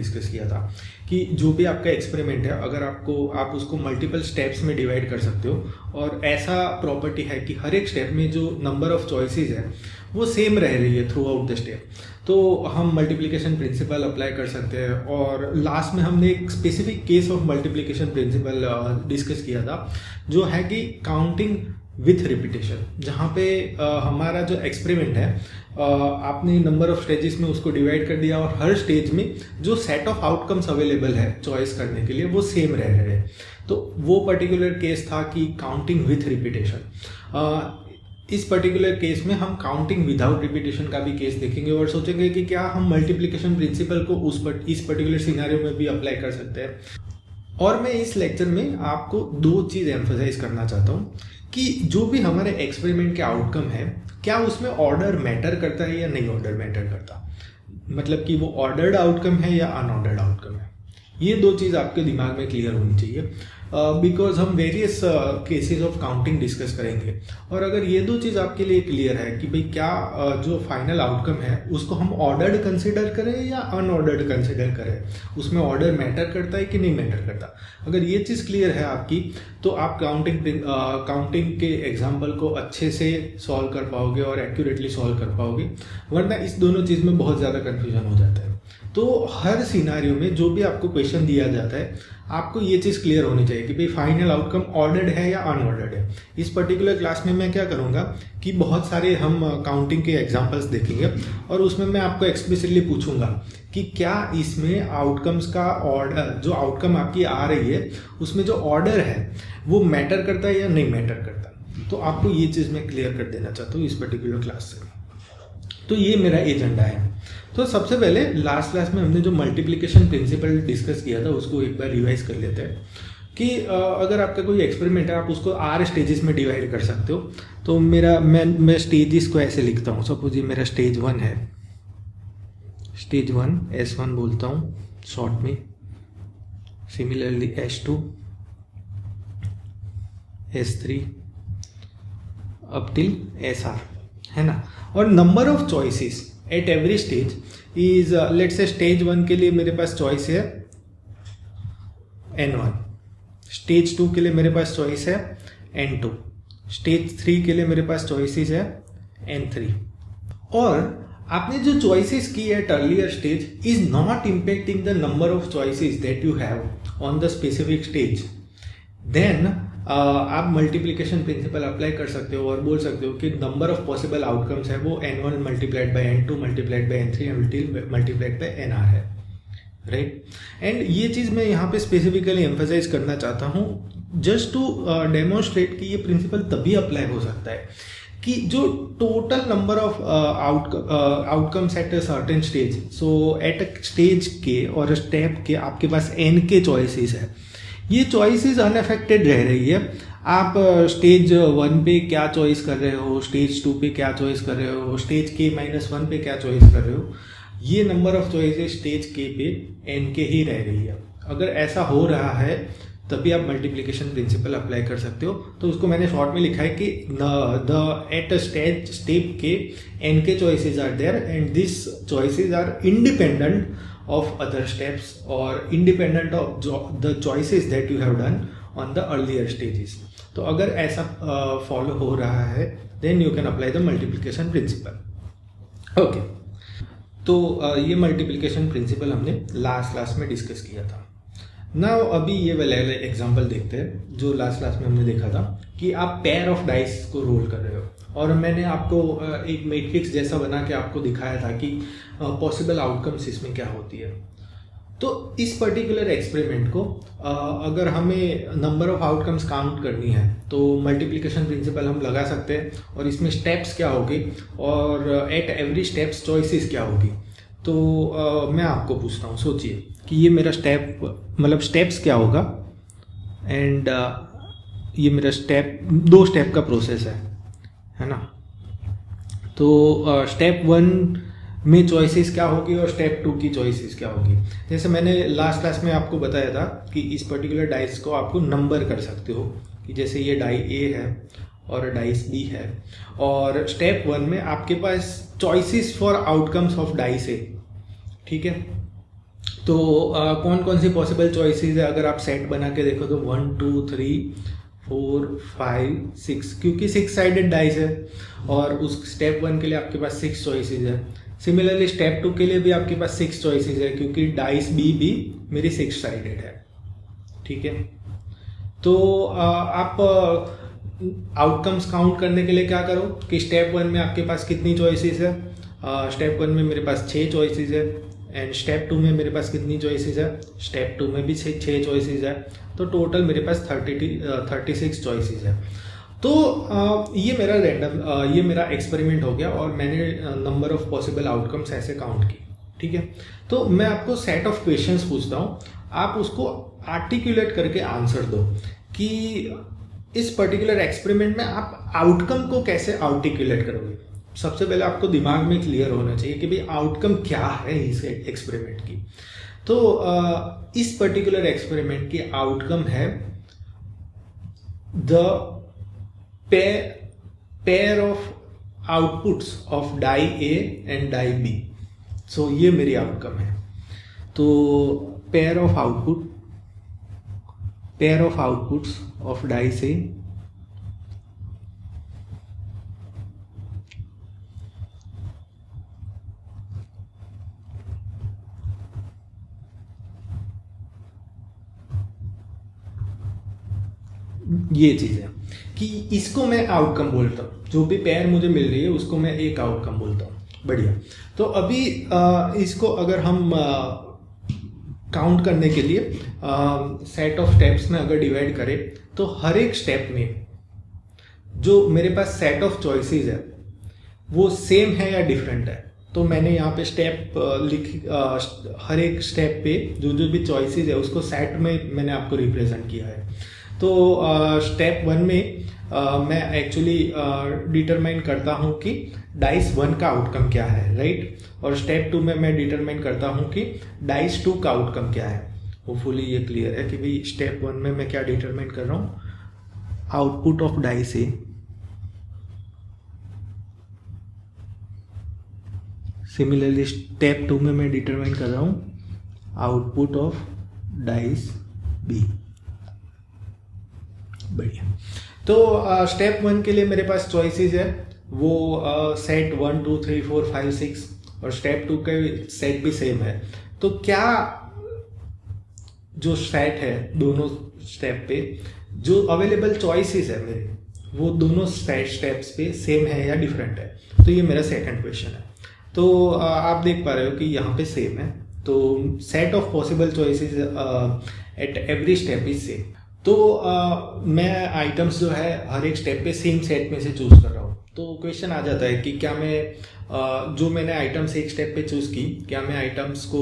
Discuss किया था कि जो भी आपका एक्सपेरिमेंट है, अगर आप उसको मल्टीपल स्टेप्स में डिवाइड कर सकते हो और ऐसा प्रॉपर्टी है कि हर एक स्टेप में जो नंबर ऑफ चॉइसेस है वो सेम रह रही है थ्रू आउट द स्टेप, तो हम मल्टीप्लिकेशन प्रिंसिपल अप्लाई कर सकते हैं। और लास्ट में हमने एक specific case of multiplication principle discuss किया था, जो है कि काउंटिंग विथ रिपीटेशन, जहाँ पे हमारा जो एक्सपेरिमेंट है आपने नंबर ऑफ स्टेजेस में उसको डिवाइड कर दिया और हर स्टेज में जो सेट ऑफ आउटकम्स अवेलेबल है चॉइस करने के लिए वो सेम रह रहे हैं। तो वो पर्टिकुलर केस था कि काउंटिंग विथ रिपीटेशन। इस पर्टिकुलर केस में हम काउंटिंग विदाउट रिपीटेशन का भी केस देखेंगे और सोचेंगे कि क्या हम मल्टीप्लिकेशन प्रिंसिपल को इस पर्टिकुलर सिनेरियो में भी अप्लाई कर सकते हैं। और मैं इस लेक्चर में आपको दो चीज़ एम्फसाइज करना चाहता हूँ कि जो भी हमारे एक्सपेरिमेंट के आउटकम है, क्या उसमें ऑर्डर मैटर करता है या नहीं ऑर्डर मैटर करता, मतलब कि वो ऑर्डर्ड आउटकम है या अनऑर्डर्ड आउटकम है। ये दो चीज़ आपके दिमाग में क्लियर होनी चाहिए, बिकॉज हम various cases of counting discuss करेंगे। और अगर ये दो चीज़ आपके लिए क्लियर है कि भाई क्या जो फाइनल आउटकम है उसको हम ऑर्डर्ड कंसिडर करें या अनऑर्डर्ड कंसिडर करें, उसमें ऑर्डर मैटर करता है कि नहीं मैटर करता, अगर ये चीज़ क्लियर है आपकी, तो आप काउंटिंग के एग्जाम्पल को अच्छे से सॉल्व कर पाओगे और एक्यूरेटली सॉल्व कर पाओगे। वरना इस दोनों चीज़ में बहुत ज़्यादा कन्फ्यूजन हो जाता है। तो हर सिनारियो में जो भी आपको क्वेश्चन दिया जाता है, आपको ये चीज़ क्लियर होनी चाहिए कि भाई फाइनल आउटकम ऑर्डर्ड है या अनऑर्डर्ड है। इस पर्टिकुलर क्लास में मैं क्या करूँगा कि बहुत सारे हम काउंटिंग के एग्जांपल्स देखेंगे और उसमें मैं आपको एक्सप्लिसिटली पूछूंगा कि क्या इसमें आउटकम्स का ऑर्डर, जो आउटकम आपकी आ रही है उसमें जो ऑर्डर है वो मैटर करता है या नहीं मैटर करता। तो आपको ये चीज़ मैं क्लियर कर देना चाहता हूँ इस पर्टिकुलर क्लास से। तो ये मेरा एजेंडा है। तो सबसे पहले लास्ट क्लास में हमने जो मल्टीप्लिकेशन प्रिंसिपल डिस्कस किया था उसको एक बार रिवाइज कर लेते हैं कि अगर आपका कोई एक्सपेरिमेंट है आप उसको 8 स्टेजेस में डिवाइड कर सकते हो। तो मैं स्टेजेस को ऐसे लिखता हूँ। सपोज ये मेरा स्टेज 1 है, स्टेज 1 S1 बोलता हूँ शॉर्ट में, similarly S2, S3 up till SR, है ना। और number of choices at every stage is, let's say stage 1 के लिए मेरे पास चॉइस है N1, स्टेज 2 के लिए मेरे पास चॉइस है N2, स्टेज 3 के लिए मेरे पास चॉइसेस है N3। और आपने जो चॉइसेस की at earlier stage is not impacting the number of choices that you have on the specific stage, then आप मल्टीप्लिकेशन प्रिंसिपल अप्लाई कर सकते हो और बोल सकते हो कि नंबर ऑफ पॉसिबल आउटकम्स है वो N1 multiplied by N2 multiplied by N3 multiplied by NR है, राइट। एंड ये चीज़ मैं यहाँ पे स्पेसिफिकली एम्फसाइज करना चाहता हूँ जस्ट टू डेमोन्स्ट्रेट कि ये प्रिंसिपल तभी अप्लाई हो सकता है कि जो total number of outcomes eight a certain stage, so at a stage के और स्टेप के आपके पास N के चॉइसेस है, ये चॉइसेस अनअफेक्टेड रह रही है। आप स्टेज 1 पे क्या चॉइस कर रहे हो, स्टेज 2 पे क्या चॉइस कर रहे हो, स्टेज K-1 पे क्या चॉइस कर रहे हो, ये number of choices stage K पे N के ही रह रही है। अगर ऐसा हो रहा है तभी आप मल्टीप्लिकेशन प्रिंसिपल अप्लाई कर सकते हो। तो उसको मैंने शॉर्ट में लिखा है कि द एट स्टेप के N के choices are there and this choices are independent of other steps or independent of the choices that you have done on the earlier stages। तो अगर ऐसा फॉलो हो रहा है then you can apply the multiplication principle। okay, तो ये multiplication principal हमने last class में डिस्कस किया था। नाउ अभी ये वाला एग्जांपल देखते हैं जो लास्ट क्लास में हमने देखा था कि आप पेयर ऑफ डाइस को रोल कर रहे हो और मैंने आपको एक मैट्रिक्स जैसा बना के आपको दिखाया था कि पॉसिबल आउटकम्स इसमें क्या होती है। तो इस पर्टिकुलर एक्सपेरिमेंट को अगर हमें नंबर ऑफ आउटकम्स काउंट करनी है तो मल्टीप्लिकेशन प्रिंसिपल हम लगा सकते हैं और इसमें स्टेप्स क्या होगी और एट एवरी स्टेप्स चॉइसेस क्या होगी। तो मैं आपको पूछता हूँ, सोचिए कि ये मेरा स्टेप, मतलब स्टेप्स क्या होगा एंड ये मेरा स्टेप 2 स्टेप का प्रोसेस है ना। तो स्टेप 1 में चॉइसेस क्या होगी और स्टेप 2 की चॉइसेस क्या होगी। जैसे मैंने लास्ट क्लास में आपको बताया था कि इस पर्टिकुलर डाइस को आपको नंबर कर सकते हो कि जैसे ये डाई A है और डाइस B है और स्टेप 1 में आपके पास choices for outcomes of dice A, ठीक है। तो कौन कौन सी पॉसिबल चॉइसेस है अगर आप सेट बना के देखो तो 1 2 3 4 5 6, क्योंकि 6 साइडेड डाइस है और उस स्टेप 1 के लिए आपके पास 6 चॉइसेस है। सिमिलरली स्टेप 2 के लिए भी आपके पास 6 चॉइसेस है, क्योंकि डाइस बी भी मेरी 6 साइडेड है। ठीक है, तो आप आउटकम्स काउंट करने के लिए क्या करो कि स्टेप 1 में आपके पास कितनी चॉइसेस है। स्टेप 1 में मेरे पास 6 चॉइसेस है, एंड स्टेप 2 में मेरे पास कितनी चॉइसेस है, स्टेप 2 में भी 6 चॉइसेस है, तो टोटल मेरे पास 36 चॉइसेस है। तो ये मेरा ये मेरा एक्सपेरिमेंट हो गया और मैंने नंबर ऑफ पॉसिबल आउटकम्स ऐसे काउंट की। ठीक है, तो मैं आपको सेट ऑफ क्वेश्चंस पूछता हूँ, आप उसको आर्टिकुलेट करके आंसर दो कि इस पर्टिकुलर एक्सपेरिमेंट में आप आउटकम को कैसे आर्टिकुलेट करोगे। सबसे पहले आपको दिमाग में क्लियर होना चाहिए कि भाई आउटकम क्या है इस एक्सपेरिमेंट की। तो इस पर्टिकुलर एक्सपेरिमेंट की आउटकम है the pair of outputs of die A and die B. So ये मेरी आउटकम है। तो pair of outputs of dice A ये चीज है कि इसको मैं आउटकम बोलता हूँ। जो भी पेयर मुझे मिल रही है उसको मैं एक आउटकम बोलता हूँ। बढ़िया, तो अभी इसको अगर हम काउंट करने के लिए सेट ऑफ स्टेप्स में अगर डिवाइड करें तो हर एक स्टेप में जो मेरे पास सेट ऑफ चॉइसेस है वो सेम है या डिफरेंट है। तो मैंने यहाँ पे स्टेप हर एक स्टेप पे जो जो भी चॉइसेस है उसको सेट में मैंने आपको रिप्रेजेंट किया है। तो स्टेप 1 में मैं एक्चुअली डिटरमाइन करता हूँ कि डाइस 1 का आउटकम क्या है, राइट। और स्टेप 2 में मैं डिटरमाइन करता हूँ कि डाइस 2 का आउटकम क्या है। होपफुली ये क्लियर है कि भाई स्टेप 1 में मैं क्या डिटरमाइन कर रहा हूँ, output of dice A similarly step 2 में मैं डिटरमाइन कर रहा हूँ आउटपुट ऑफ डाइस बी। बढ़िया, तो स्टेप 1 के लिए मेरे पास चॉइसेस है वो सेट 1 2 3 4 5 6 और स्टेप 2 के सेट भी सेम है। तो क्या जो सेट है दोनों स्टेप पे जो अवेलेबल चॉइसेस है मेरे वो दोनों स्टेप्स पे सेम है या डिफरेंट है। तो ये मेरा सेकंड क्वेश्चन है। तो आप देख पा रहे हो कि यहाँ पे सेम है। तो set of possible choices at every step is same. तो मैं आइटम्स जो है हर एक स्टेप पे सेम सेट में से चूज कर रहा हूँ। तो क्वेश्चन आ जाता है कि क्या मैं जो मैंने आइटम्स एक स्टेप पे चूज की, क्या मैं आइटम्स को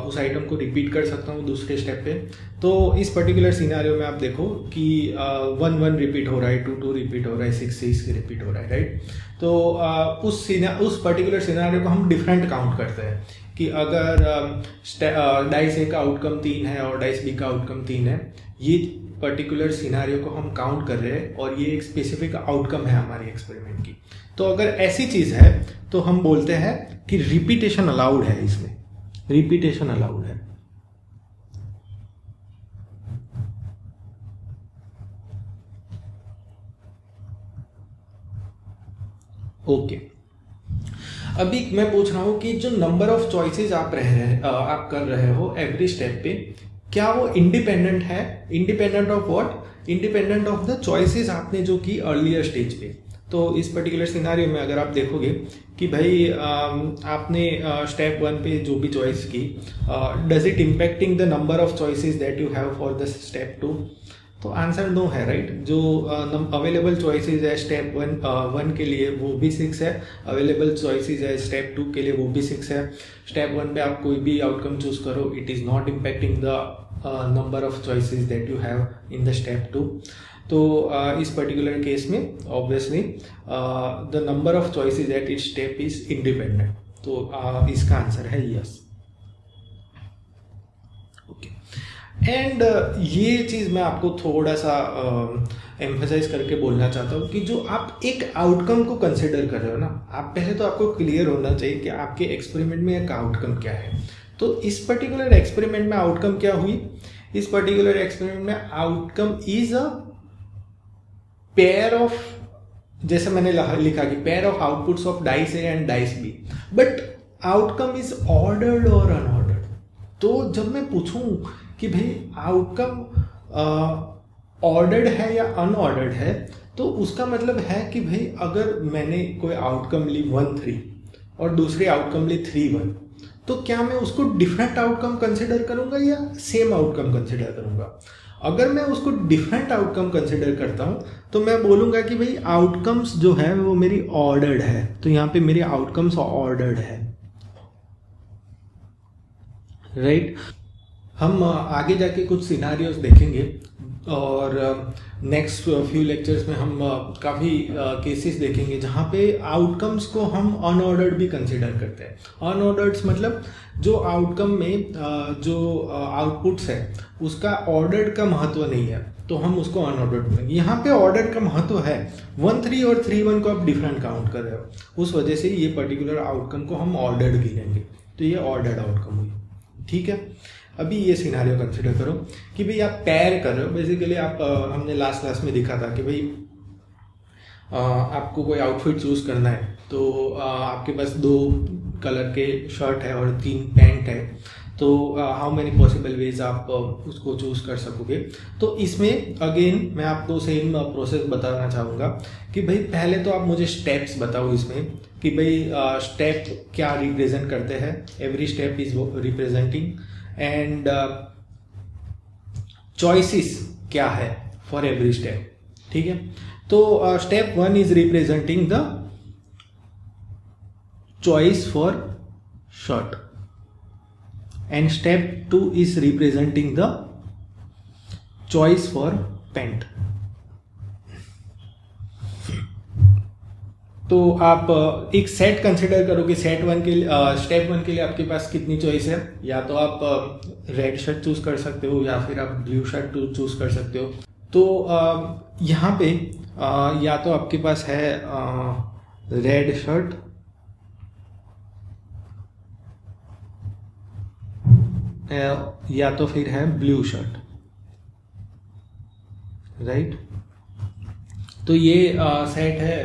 उस आइटम को रिपीट कर सकता हूँ दूसरे स्टेप पे। तो इस पर्टिकुलर सिनेरियो में आप देखो कि 1 1 रिपीट हो रहा है, 2 2 रिपीट हो रहा है, 6 6 रिपीट हो रहा है, राइट। तो उस पर्टिकुलर सिनेरियो को हम डिफरेंट काउंट करते हैं कि अगर डाइस ए का आउटकम 3 है और डाइस बी का आउटकम 3 है, ये पर्टिकुलर सिनारियो को हम काउंट कर रहे हैं और ये एक स्पेसिफिक आउटकम है हमारी एक्सपेरिमेंट की। तो अगर ऐसी चीज है तो हम बोलते हैं कि रिपीटेशन अलाउड है, इसमें रिपीटेशन अलाउड है। ओके, अभी मैं पूछ रहा हूं कि जो नंबर ऑफ चॉइसेस आप कर रहे हो एवरी स्टेप पे, क्या वो इंडिपेंडेंट है? Independent of what? Independent of the choices आपने जो की अर्लियर स्टेज पे। तो इस पर्टिकुलर सिनारियो में अगर आप देखोगे कि भाई आपने स्टेप 1 पे जो भी चॉइस की, does it impacting the number of choices that you have for the step 2? तो आंसर नो है, राइट। जो अवेलेबल चॉइसेस है स्टेप 1 के लिए वो भी 6 है, अवेलेबल चॉइसेस है स्टेप 2 के लिए वो भी 6 है। स्टेप 1 पे आप कोई भी आउटकम चूज करो, it is not impacting the number of choices that you have in the step 2। तो इस पर्टिकुलर केस में obviously the number of choices at each step is independent. तो इसका आंसर है यस। ओके, एंड ये चीज़ मैं आपको थोड़ा सा एम्फसाइज करके बोलना चाहता हूँ कि जो आप एक आउटकम को कंसिडर कर रहे हो ना, आप पहले तो आपको क्लियर होना चाहिए कि आपके एक्सपेरिमेंट में एक आउटकम क्या है। तो इस पर्टिकुलर एक्सपेरिमेंट में आउटकम क्या हुई? इस पर्टिकुलर एक्सपेरिमेंट में outcome is a pair of, जैसे मैंने लिखा कि pair of outputs of dice A and dice B, but outcome is ordered और अनऑर्डर्ड। तो जब मैं पूछूं कि भाई आउटकम ऑर्डर्ड है या अनऑर्डर्ड है, तो उसका मतलब है कि भाई अगर मैंने कोई आउटकम ली 1 3 और दूसरी आउटकम ली 3 1, तो क्या मैं उसको डिफरेंट आउटकम कंसिडर करूंगा या सेम आउटकम कंसिडर करूंगा? अगर मैं उसको डिफरेंट आउटकम कंसिडर करता हूं तो मैं बोलूंगा कि भाई आउटकम्स जो है वो मेरी ऑर्डर्ड है, तो यहाँ पे मेरी आउटकम्स ऑर्डर्ड है, राइट। हम आगे जाके कुछ सिनारियोज देखेंगे और नेक्स्ट फ्यू लेक्चर्स में हम काफ़ी केसेस देखेंगे जहाँ पे आउटकम्स को हम अनऑर्डर्ड भी कंसिडर करते हैं। अनऑर्डर्ड्स मतलब जो आउटकम में जो आउटपुट्स है उसका ऑर्डर्ड का महत्व नहीं है, तो हम उसको अनऑर्डर्ड बोलेंगे। यहाँ पे ऑर्डर का महत्व है, 1 3 और 3 1 को आप डिफरेंट काउंट कर रहे हो, उस वजह से ये पर्टिकुलर आउटकम को हम ऑर्डर्ड गिनेंगे, तो ये ऑर्डर्ड आउटकम हुई, ठीक है। अभी ये सिनारियो कंसिडर करो कि भाई आप पेयर कर रहे हो, बेसिकली आप हमने लास्ट क्लास में दिखा था कि भाई आपको कोई आउटफिट चूज़ करना है, तो आपके पास 2 कलर के शर्ट है और 3 पैंट है, तो हाउ मेनी पॉसिबल वेज आप उसको चूज़ कर सकोगे। तो इसमें अगेन मैं आपको सेम प्रोसेस बताना चाहूँगा कि भाई पहले तो आप मुझे स्टेप्स बताओ इसमें कि भाई स्टेप क्या रिप्रेजेंट करते हैं, every step is representing, and choices क्या है फॉर एवरी स्टेप, ठीक है। तो step 1 is representing the choice for shirt and step 2 is representing the choice for pant. तो आप एक सेट कंसिडर करो कि सेट 1 के लिए स्टेप 1 के लिए आपके पास कितनी चॉइस है, या तो आप रेड शर्ट चूज कर सकते हो या फिर आप ब्लू शर्ट चूज कर सकते हो। तो यहाँ पे या तो आपके पास है रेड शर्ट या तो फिर है ब्लू शर्ट, राइट। तो ये सेट है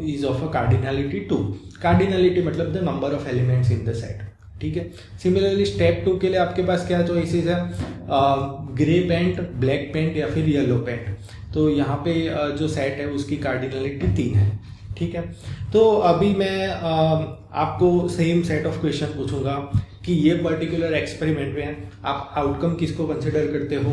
is of a cardinality 2। Cardinality मतलब the number of elements in the set, ठीक है। सिमिलरली स्टेप 2 के लिए आपके पास क्या चॉइसेस है, ग्रे पेंट, ब्लैक पेंट या फिर येलो पेंट। तो यहाँ पे जो सेट है उसकी कार्डिनलिटी 3 है, ठीक है। तो अभी मैं आपको सेम सेट ऑफ क्वेश्चन पूछूंगा कि ये पर्टिकुलर एक्सपेरिमेंट में आप आउटकम किसको कंसिडर करते हो,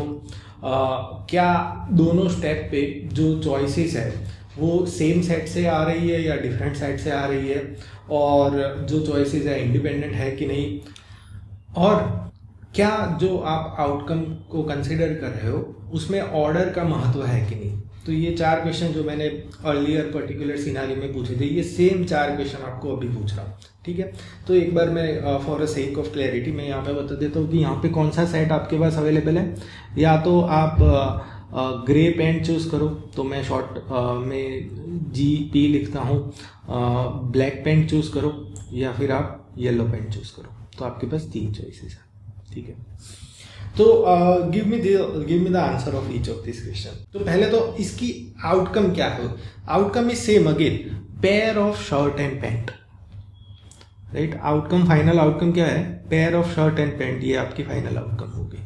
क्या दोनों स्टेप पे जो चॉइसेस है वो सेम सेट से आ रही है या डिफरेंट सेट से आ रही है, और जो चॉइसेस है इंडिपेंडेंट है कि नहीं, और क्या जो आप आउटकम को कंसिडर कर रहे हो उसमें ऑर्डर का महत्व है कि नहीं। तो ये 4 क्वेश्चन जो मैंने अर्लियर पर्टिकुलर सिनारियो में पूछे थे, ये सेम 4 क्वेश्चन आपको अभी पूछ रहा हूँ, ठीक है। तो एक बार मैं for a sake of clarity मैं यहाँ पे बता देता हूँ कि यहाँ पे कौन सा सेट आपके पास अवेलेबल है। या तो आप ग्रे पेंट चूज़ करो, तो मैं शॉर्ट में GP लिखता हूँ, ब्लैक पेंट चूज़ करो या फिर आप येलो पेंट चूज़ करो। तो आपके पास 3 चॉइसेस है, ठीक है। तो give me the answer of each of this question. तो पहले तो इसकी आउटकम क्या है, outcome is same again, pair of shirt and pant, right. Outcome, final outcome क्या है, pair of shirt and pant, ये आपकी फाइनल आउटकम होगी।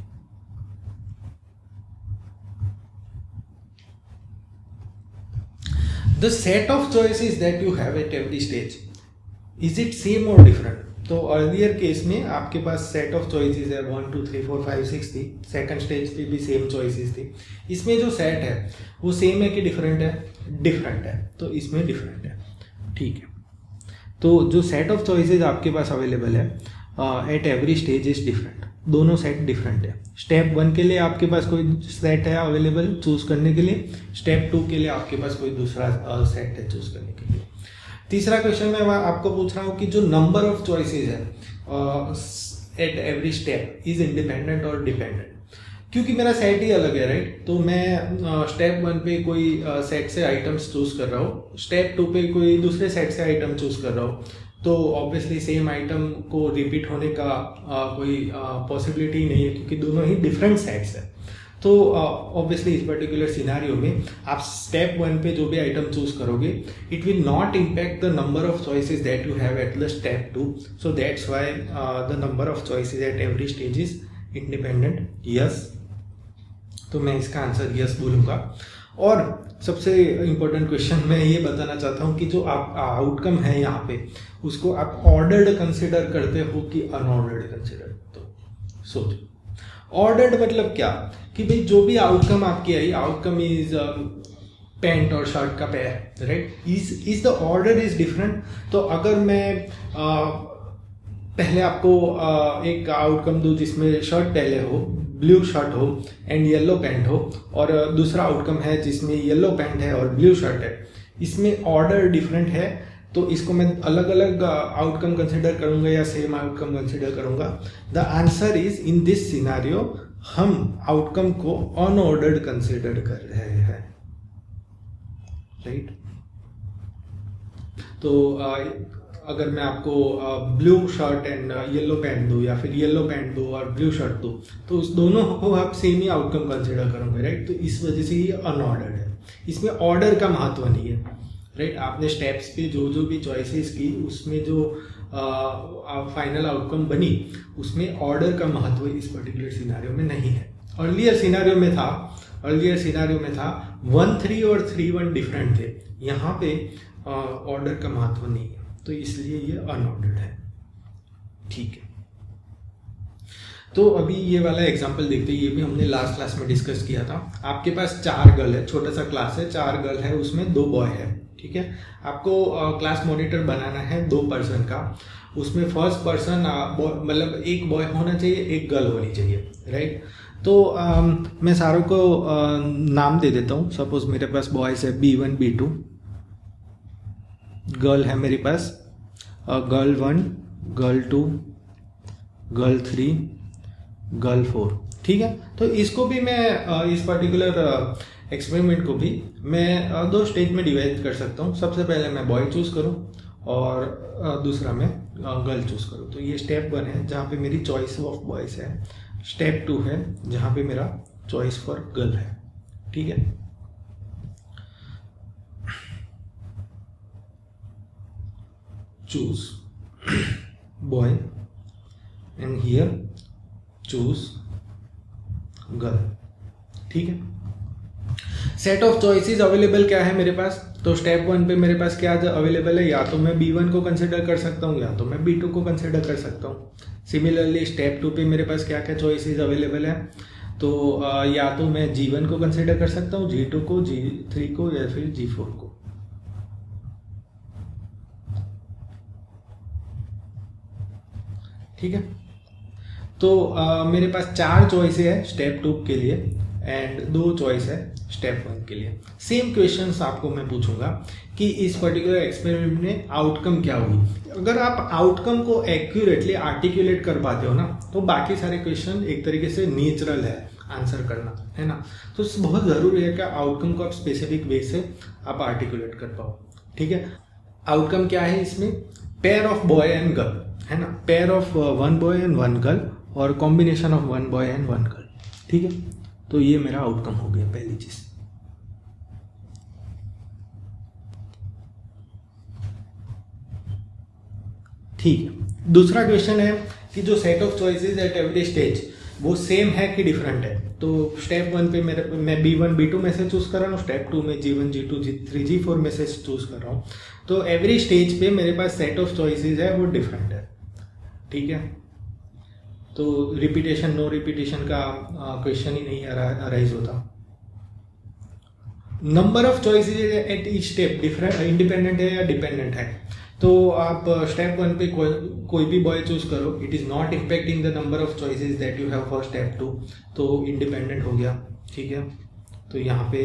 The set of choices that you have at every stage, is it same or different? तो earlier case में आपके पास set of choices है 1 2 3 4 5 6 थी, सेकंड स्टेज पे भी सेम चॉइसेस थी। इसमें जो सेट है वो सेम है कि डिफरेंट है, डिफरेंट है, तो इसमें डिफरेंट है, ठीक है। तो जो सेट ऑफ चॉइसेस आपके पास अवेलेबल है at every stage is different, दोनों सेट डिफरेंट है। स्टेप 1 के लिए आपके पास कोई सेट है अवेलेबल चूज करने के लिए, स्टेप 2 के लिए आपके पास कोई दूसरा सेट है चूज करने के लिए। तीसरा क्वेश्चन मैं आपको पूछ रहा हूँ कि जो नंबर ऑफ चॉइसेस है at every step is independent और डिपेंडेंट, क्योंकि मेरा सेट ही अलग है, राइट। तो मैं स्टेप 1 पे कोई सेट से आइटम्स चूज कर रहा हूँ, स्टेप 2 पे कोई दूसरे सेट से आइटम चूज कर रहा हूँ, तो ऑब्वियसली सेम आइटम को रिपीट होने का कोई पॉसिबिलिटी नहीं है, क्योंकि दोनों ही डिफरेंट सेट्स है। तो ऑब्वियसली इस पर्टिकुलर सिनारियो में आप स्टेप 1 पे जो भी आइटम चूज करोगे, it will not impact the number of choices that you have eight the step 2, so that's why the number of choices at every stage is independent. Yes, तो मैं इसका answer yes बोलूँगा। और सबसे important question मैं ये बताना चाहता हूँ कि जो आप आउटकम है यहाँ पे, उसको आप ऑर्डर्ड कंसिडर करते हो कि अनऑर्डर्ड कंसिडर। तो सोचो ऑर्डर्ड मतलब क्या, कि भाई जो भी आउटकम आपकी आई, आउटकम इज पैंट और शर्ट का pair, right, is the order is different. तो अगर मैं पहले आपको एक आउटकम दूँ जिसमें शर्ट पहले हो, ब्लू शर्ट हो एंड येलो पैंट हो, और दूसरा आउटकम है जिसमें येलो पैंट है और ब्लू शर्ट है, इसमें ऑर्डर डिफरेंट है, तो इसको मैं अलग अलग आउटकम कंसिडर करूंगा या सेम आउटकम कंसिडर करूंगा? The answer is in this scenario हम आउटकम को अनऑर्डर्ड कंसिडर कर रहे हैं, राइट। तो अगर मैं आपको blue shirt and yellow pant दूँ, या फिर येलो पैंट दूँ और ब्लू शर्ट दूँ, तो उस दोनों को आप सेम ही आउटकम कंसिडर करोगे, राइट। तो इस वजह से ये अनऑर्डर्ड है, इसमें ऑर्डर का महत्व नहीं है, राइट। आपने स्टेप्स पे जो जो भी चॉइसेस की, उसमें जो फाइनल आउटकम बनी, उसमें ऑर्डर का महत्व इस पर्टिकुलर सिनारियो में नहीं है। अर्लियर सिनारियो में था 1-3 और 3-1 डिफरेंट थे, यहाँ पे ऑर्डर का महत्व नहीं है, तो इसलिए ये अनऑर्डर्ड है, ठीक है। तो अभी ये वाला एग्जांपल देखते हैं, ये भी हमने लास्ट क्लास में डिस्कस किया था। आपके पास 4 गर्ल है, छोटा सा क्लास है, 4 गर्ल है, उसमें 2 बॉय है, ठीक है। आपको क्लास मॉनिटर बनाना है 2 पर्सन का, उसमें फर्स्ट पर्सन मतलब एक बॉय होना चाहिए, एक गर्ल होनी चाहिए, राइट। तो मैं सारों को नाम दे देता हूँ। सपोज मेरे पास बॉयज़ है B1 B2, गर्ल है मेरे पास गर्ल 1, गर्ल 2, गर्ल 3, गर्ल 4, ठीक है। तो इसको भी मैं इस पर्टिकुलर एक्सपेरिमेंट को भी मैं 2 स्टेज में डिवाइड कर सकता हूँ। सबसे पहले मैं बॉय चूज़ करूँ और दूसरा मैं गर्ल चूज़ करूँ। तो ये स्टेप 1 है जहाँ पे मेरी चॉइस ऑफ बॉयज़ है, स्टेप 2 है जहाँ पे मेरा चॉइस फॉर गर्ल है, ठीक है। choose boy and here choose girl, ठीक है। सेट ऑफ चॉइसेस अवेलेबल क्या है मेरे पास? तो स्टेप 1 पे मेरे पास क्या अवेलेबल है, या तो मैं B1 को कंसिडर कर सकता हूँ, या तो मैं B2 को कंसिडर कर सकता हूँ। सिमिलरली स्टेप 2 पे मेरे पास क्या क्या चॉइसेस अवेलेबल है, तो या तो मैं G1 को कंसिडर कर सकता हूँ, G2 को, G3 को, या फिर G4 को, ठीक है। तो मेरे पास 4 चॉइस है स्टेप 2 के लिए एंड 2 चॉइस है स्टेप 1 के लिए। सेम क्वेश्चंस आपको मैं पूछूंगा कि इस पर्टिकुलर एक्सपेरिमेंट में आउटकम क्या होगी। अगर आप आउटकम को एक्यूरेटली आर्टिकुलेट कर पाते हो ना, तो बाकी सारे क्वेश्चन एक तरीके से नेचुरल है आंसर करना, है ना। तो बहुत ज़रूरी है कि आउटकम को आप स्पेसिफिक वे से आप आर्टिकुलेट कर पाओ, ठीक है। आउटकम क्या है इसमें? Pair of boy and girl, है ना, pair of 1 boy and 1 girl और combination of 1 boy and 1 girl, ठीक है। तो ये मेरा आउटकम हो गया पहली चीज। ठीक है। दूसरा क्वेश्चन है कि जो set of choices at every stage वो सेम है कि डिफरेंट है। तो स्टेप 1 पे मैं B1 B2 में से चूज कर रहा हूँ, स्टेप 2 में G1 G2 G3 G4 में से चूज कर रहा हूँ। तो एवरी स्टेज पे मेरे पास सेट ऑफ चॉइसेस है वो डिफरेंट है, ठीक है। तो रिपीटेशन नो रिपीटेशन का क्वेश्चन ही नहीं अराइज होता। Number of choices at each step different independent है या डिपेंडेंट है। तो आप स्टेप 1 पे कोई भी बॉय चूज करो, it is not impacting the number of choices that you have for step 2, तो इंडिपेंडेंट हो गया, ठीक है। तो यहाँ पे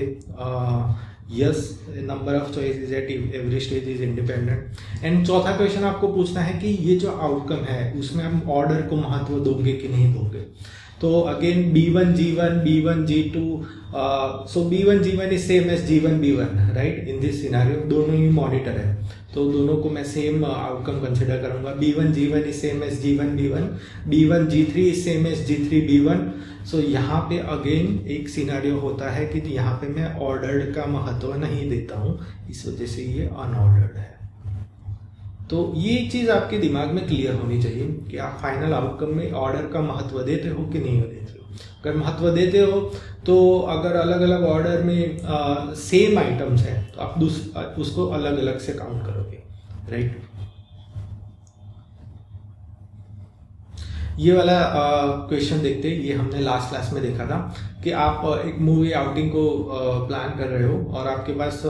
yes, number of choices at every stage is independent. And चौथा क्वेश्चन आपको पूछना है कि ये जो आउटकम है उसमें हम ऑर्डर को महत्व दोगे कि नहीं दोगे। तो again B1 G1 B1 G2, so B1 G1 is same as G1 B1, right. In this scenario दोनों ही मॉनिटर है, तो दोनों को मैं सेम आउटकम कंसिडर करूंगा. B1 G1 is same as G1 B1, B1 G3 is same as G3 B1. सो यहाँ पे again एक सिनारियो होता है कि यहाँ पे मैं ऑर्डर्ड का महत्व नहीं देता हूँ, इस वजह से ये अनऑर्डर्ड है. तो ये चीज़ आपके दिमाग में क्लियर होनी चाहिए कि आप फाइनल आउटकम में ऑर्डर का महत्व देते हो कि नहीं देते हो. अगर महत्व देते हो तो अगर अलग अलग ऑर्डर में सेम आइटम्स हैं तो आप उसको अलग अलग से काउंट करोगे, राइट. ये वाला क्वेश्चन देखते हैं. ये हमने लास्ट क्लास में देखा था कि आप एक मूवी आउटिंग को प्लान कर रहे हो और आपके पास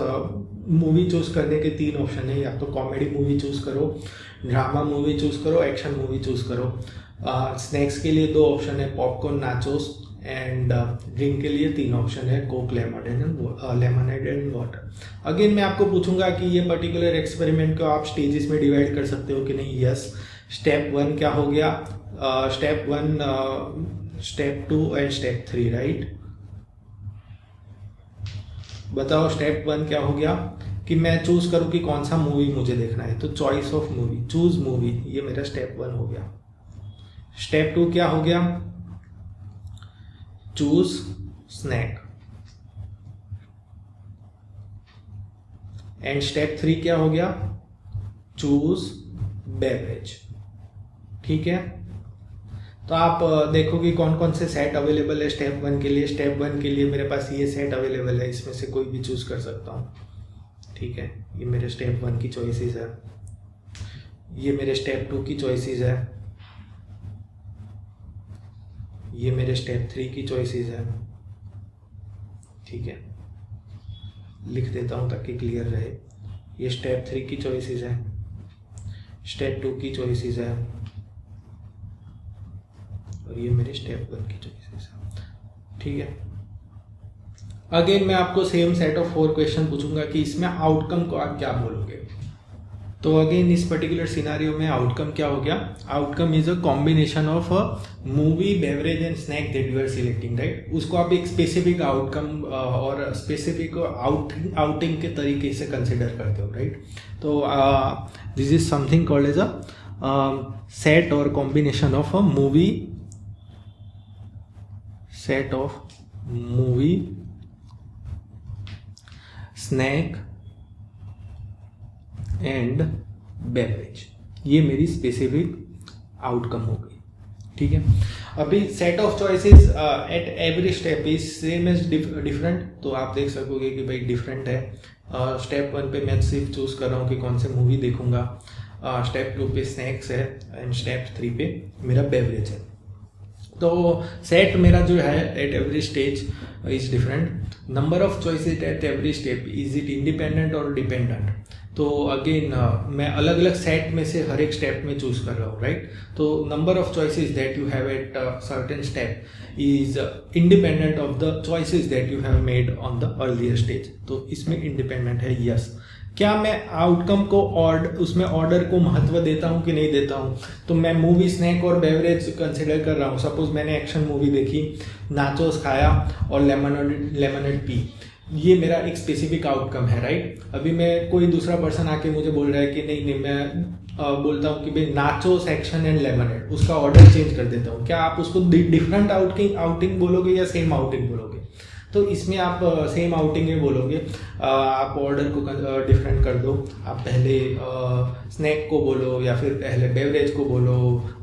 मूवी चूज करने के 3 ऑप्शन है. या तो कॉमेडी मूवी चूज करो, ड्रामा मूवी चूज करो, एक्शन मूवी चूज करो. स्नैक्स के लिए 2 ऑप्शन है, पॉपकॉर्न, नाचोस. एंड ड्रिंक के लिए 3 ऑप्शन है, Coke, lemonade and water. Again मैं आपको पूछूंगा कि ये पर्टिकुलर एक्सपेरिमेंट को आप स्टेजेस में डिवाइड कर सकते हो कि नहीं. यस. स्टेप 1 क्या हो गया? Step 1, step 2 and step 3, right. बताओ स्टेप 1 क्या हो गया कि मैं चूज करूं कि कौन सा मूवी मुझे देखना है. तो choice of movie, choose movie, ये मेरा स्टेप 1 हो गया. स्टेप 2 क्या हो गया? Choose snack. एंड स्टेप 3 क्या हो गया? Choose beverage. ठीक है. तो आप देखो कि कौन कौन से सेट अवेलेबल है स्टेप 1 के लिए. स्टेप 1 के लिए मेरे पास ये सेट अवेलेबल है, इसमें से कोई भी चूज कर सकता हूँ. ठीक है. ये मेरे स्टेप 1 की चॉइसेस है, ये मेरे स्टेप 2 की चॉइसेस है, ये मेरे स्टेप 3 की चॉइसेस है. ठीक है. लिख देता हूँ ताकि क्लियर रहे. ये स्टेप 3 की चॉइसेस है, स्टेप 2 की चॉइसेस है और ये मेरे स्टेप 1 की चॉइसेस है. ठीक है. अगेन मैं आपको सेम सेट ऑफ 4 क्वेश्चन पूछूंगा कि इसमें आउटकम को आप क्या बोलोगे. तो अगेन इस पर्टिकुलर सिनारियो में आउटकम क्या हो गया? Outcome is a combination of a movie, beverage and snack that you are selecting, right. उसको आप एक स्पेसिफिक आउटकम और स्पेसिफिक आउटिंग के तरीके से कंसिडर करते हो, राइट. तो this is something called as a set और combination of a movie, set of movie, snack and beverage. ये मेरी स्पेसिफिक आउटकम हो गई. ठीक है. अभी set of choices at every step is same as different. तो आप देख सकोगे कि भाई डिफरेंट है. स्टेप 1 पे मैं सिर्फ चूज कर रहा हूँ कि कौन से मूवी देखूंगा. स्टेप 2 पे स्नैक्स है एंड स्टेप 3 पे मेरा बेवरेज है. तो सेट मेरा जो है at every stage is different. Number of choices at every step, is it independent और डिपेंडेंट. तो अगेन मैं अलग अलग सेट में से हर एक स्टेप में चूज कर रहा हूँ, राइट. तो number of choices that you have at certain step is independent of the choices that you have made on the earlier stage. तो इसमें इंडिपेंडेंट है. यस. क्या मैं आउटकम को उसमें ऑर्डर को महत्व देता हूँ कि नहीं देता हूँ? तो मैं मूवी, स्नैक और बेवरेज कंसिडर कर रहा हूँ. सपोज मैंने एक्शन मूवी देखी, नाचोस खाया और लेमनेड पी. ये मेरा एक स्पेसिफिक आउटकम है, राइट. अभी मैं कोई दूसरा पर्सन आके मुझे बोल रहा है कि नहीं मैं बोलता हूँ कि भाई नाचोस, एक्शन एंड लेमनेड, उसका ऑर्डर चेंज कर देता हूँ. क्या आप उसको डिफरेंट आउटिंग बोलोगे या सेम आउटिंग बोलोगे? तो इसमें आप सेम आउटिंग में बोलोगे. आप ऑर्डर को डिफरेंट कर दो. आप पहले स्नैक को बोलो या फिर पहले बेवरेज को बोलो,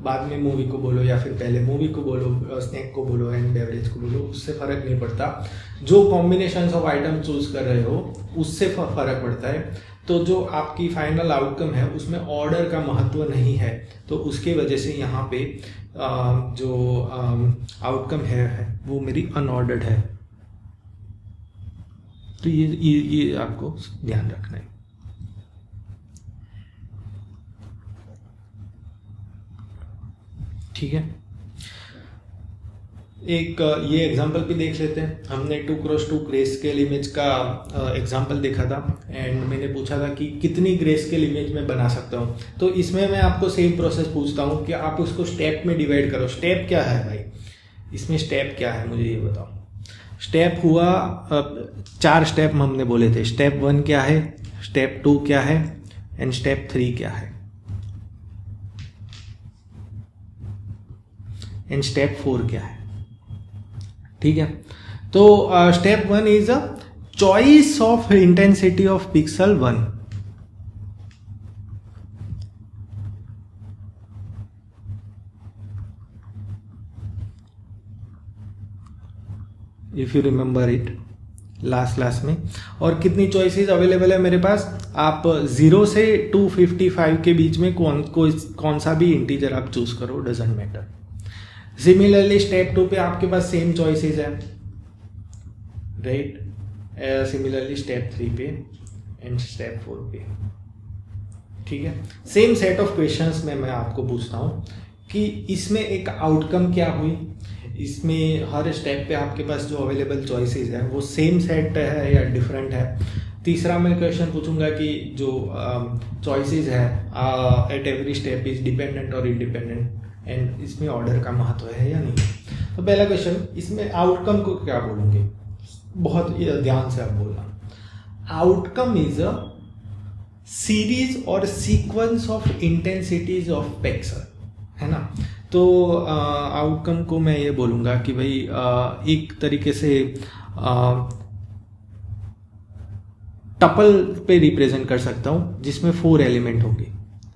बाद में मूवी को बोलो या फिर पहले मूवी को बोलो, स्नैक को बोलो एंड बेवरेज को बोलो. उससे फ़र्क नहीं पड़ता. जो कॉम्बिनेशन ऑफ आइटम चूज कर रहे हो उससे फ़र्क पड़ता है. तो जो आपकी फाइनल आउटकम है उसमें ऑर्डर का महत्व नहीं है. तो उसके वजह से यहाँ पे जो आउटकम है वो मेरी अनऑर्डर्ड है. तो ये आपको ध्यान रखना है. ठीक है. एक ये एग्जांपल भी देख लेते हैं. हमने 2x2 ग्रे स्केल इमेज का एग्जांपल देखा था एंड मैंने पूछा था कि कितनी ग्रे स्केल इमेज में बना सकता हूँ. तो इसमें मैं आपको सेम प्रोसेस पूछता हूँ कि आप उसको स्टेप में डिवाइड करो. स्टेप क्या है भाई? इसमें स्टेप क्या है मुझे ये बताओ। स्टेप हुआ 4 स्टेप हमने बोले थे। स्टेप 1 क्या है, स्टेप 2 क्या है एंड स्टेप 3 क्या है एंड स्टेप 4 क्या है। ठीक है, तो step 1 is a choice of intensity of pixel 1। If you remember it last class में। और कितनी चॉइसेस अवेलेबल है मेरे पास, आप 0 से 255 के बीच में कौन सा भी इंटीजर आप चूज करो, डजेंट मैटर। सिमिलरली स्टेप 2 पे आपके पास सेम चॉइसेस है, राइट। सिमिलरली स्टेप 3 पे एंड स्टेप 4 पे। ठीक है, सेम सेट ऑफ क्वेश्चंस में मैं आपको पूछता हूँ कि इसमें एक आउटकम क्या हुई। इसमें हर स्टेप पे आपके पास जो अवेलेबल चॉइसेस है वो सेम सेट है या डिफरेंट है। तीसरा मैं क्वेश्चन पूछूंगा कि जो चॉइसेस है at every step is dependent और इंडिपेंडेंट एंड इसमें ऑर्डर का महत्व है या नहीं। तो पहला क्वेश्चन, इसमें आउटकम को क्या बोलूँगे, बहुत ध्यान से आप बोलना। आउटकम इज अ सीरीज और sequence of intensities of pixel, है ना। तो आउटकम को मैं ये बोलूँगा कि भाई एक तरीके से टपल पे रिप्रेजेंट कर सकता हूँ जिसमें 4 एलिमेंट होंगे।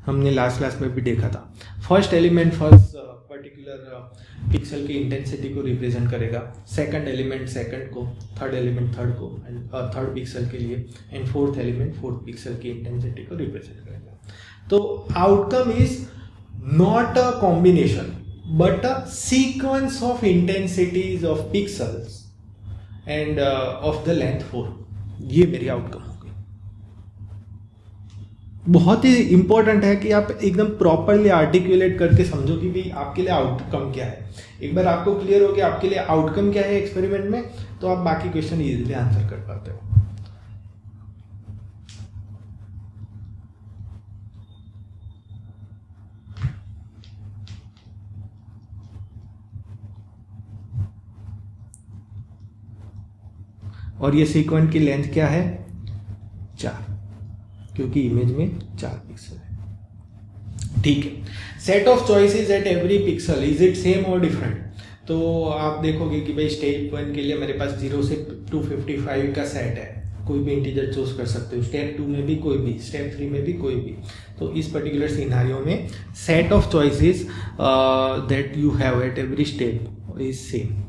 हमने लास्ट क्लास में भी देखा था। First element first particular pixel की इंटेंसिटी को रिप्रेजेंट करेगा, सेकंड एलिमेंट सेकंड को, थर्ड एलिमेंट थर्ड को एंड थर्ड पिक्सल के लिए, and fourth element fourth pixel की इंटेंसिटी को रिप्रेजेंट करेगा। तो outcome is not a combination but a sequence of intensities of pixels and of the length 4। ये मेरी आउटकम होगी। बहुत ही इंपॉर्टेंट है कि आप एकदम प्रॉपरली आर्टिकुलेट करके समझो कि भाई आपके लिए आउटकम क्या है। एक बार आपको क्लियर हो कि आपके लिए आउटकम क्या है एक्सपेरिमेंट में, तो आप बाकी क्वेश्चन इजीली आंसर कर पाते हो। और ये सीक्वेंस की लेंथ क्या है, 4, क्योंकि इमेज में 4 पिक्सल है। ठीक है, set of choices at every pixel, is it same और डिफरेंट। तो आप देखोगे कि भाई स्टेप 1 के लिए मेरे पास 0 से 255 का सेट है, कोई भी इंटीजर चूज कर सकते हो। स्टेप 2 में भी कोई भी, स्टेप 3 में भी कोई भी। तो इस पर्टिकुलर सिनेरियो में set of choices that you have eight every step is same.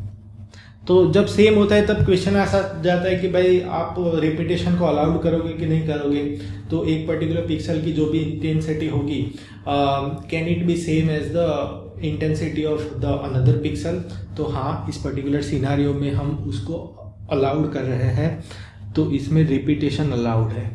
तो जब सेम होता है तब क्वेश्चन ऐसा जाता है कि भाई आप रिपीटेशन को अलाउड करोगे कि नहीं करोगे। तो एक पर्टिकुलर पिक्सल की जो भी इंटेंसिटी होगी, can it be same as the intensity of the another pixel. तो हाँ, इस पर्टिकुलर सिनेरियो में हम उसको अलाउड कर रहे हैं, तो इसमें रिपीटेशन अलाउड है।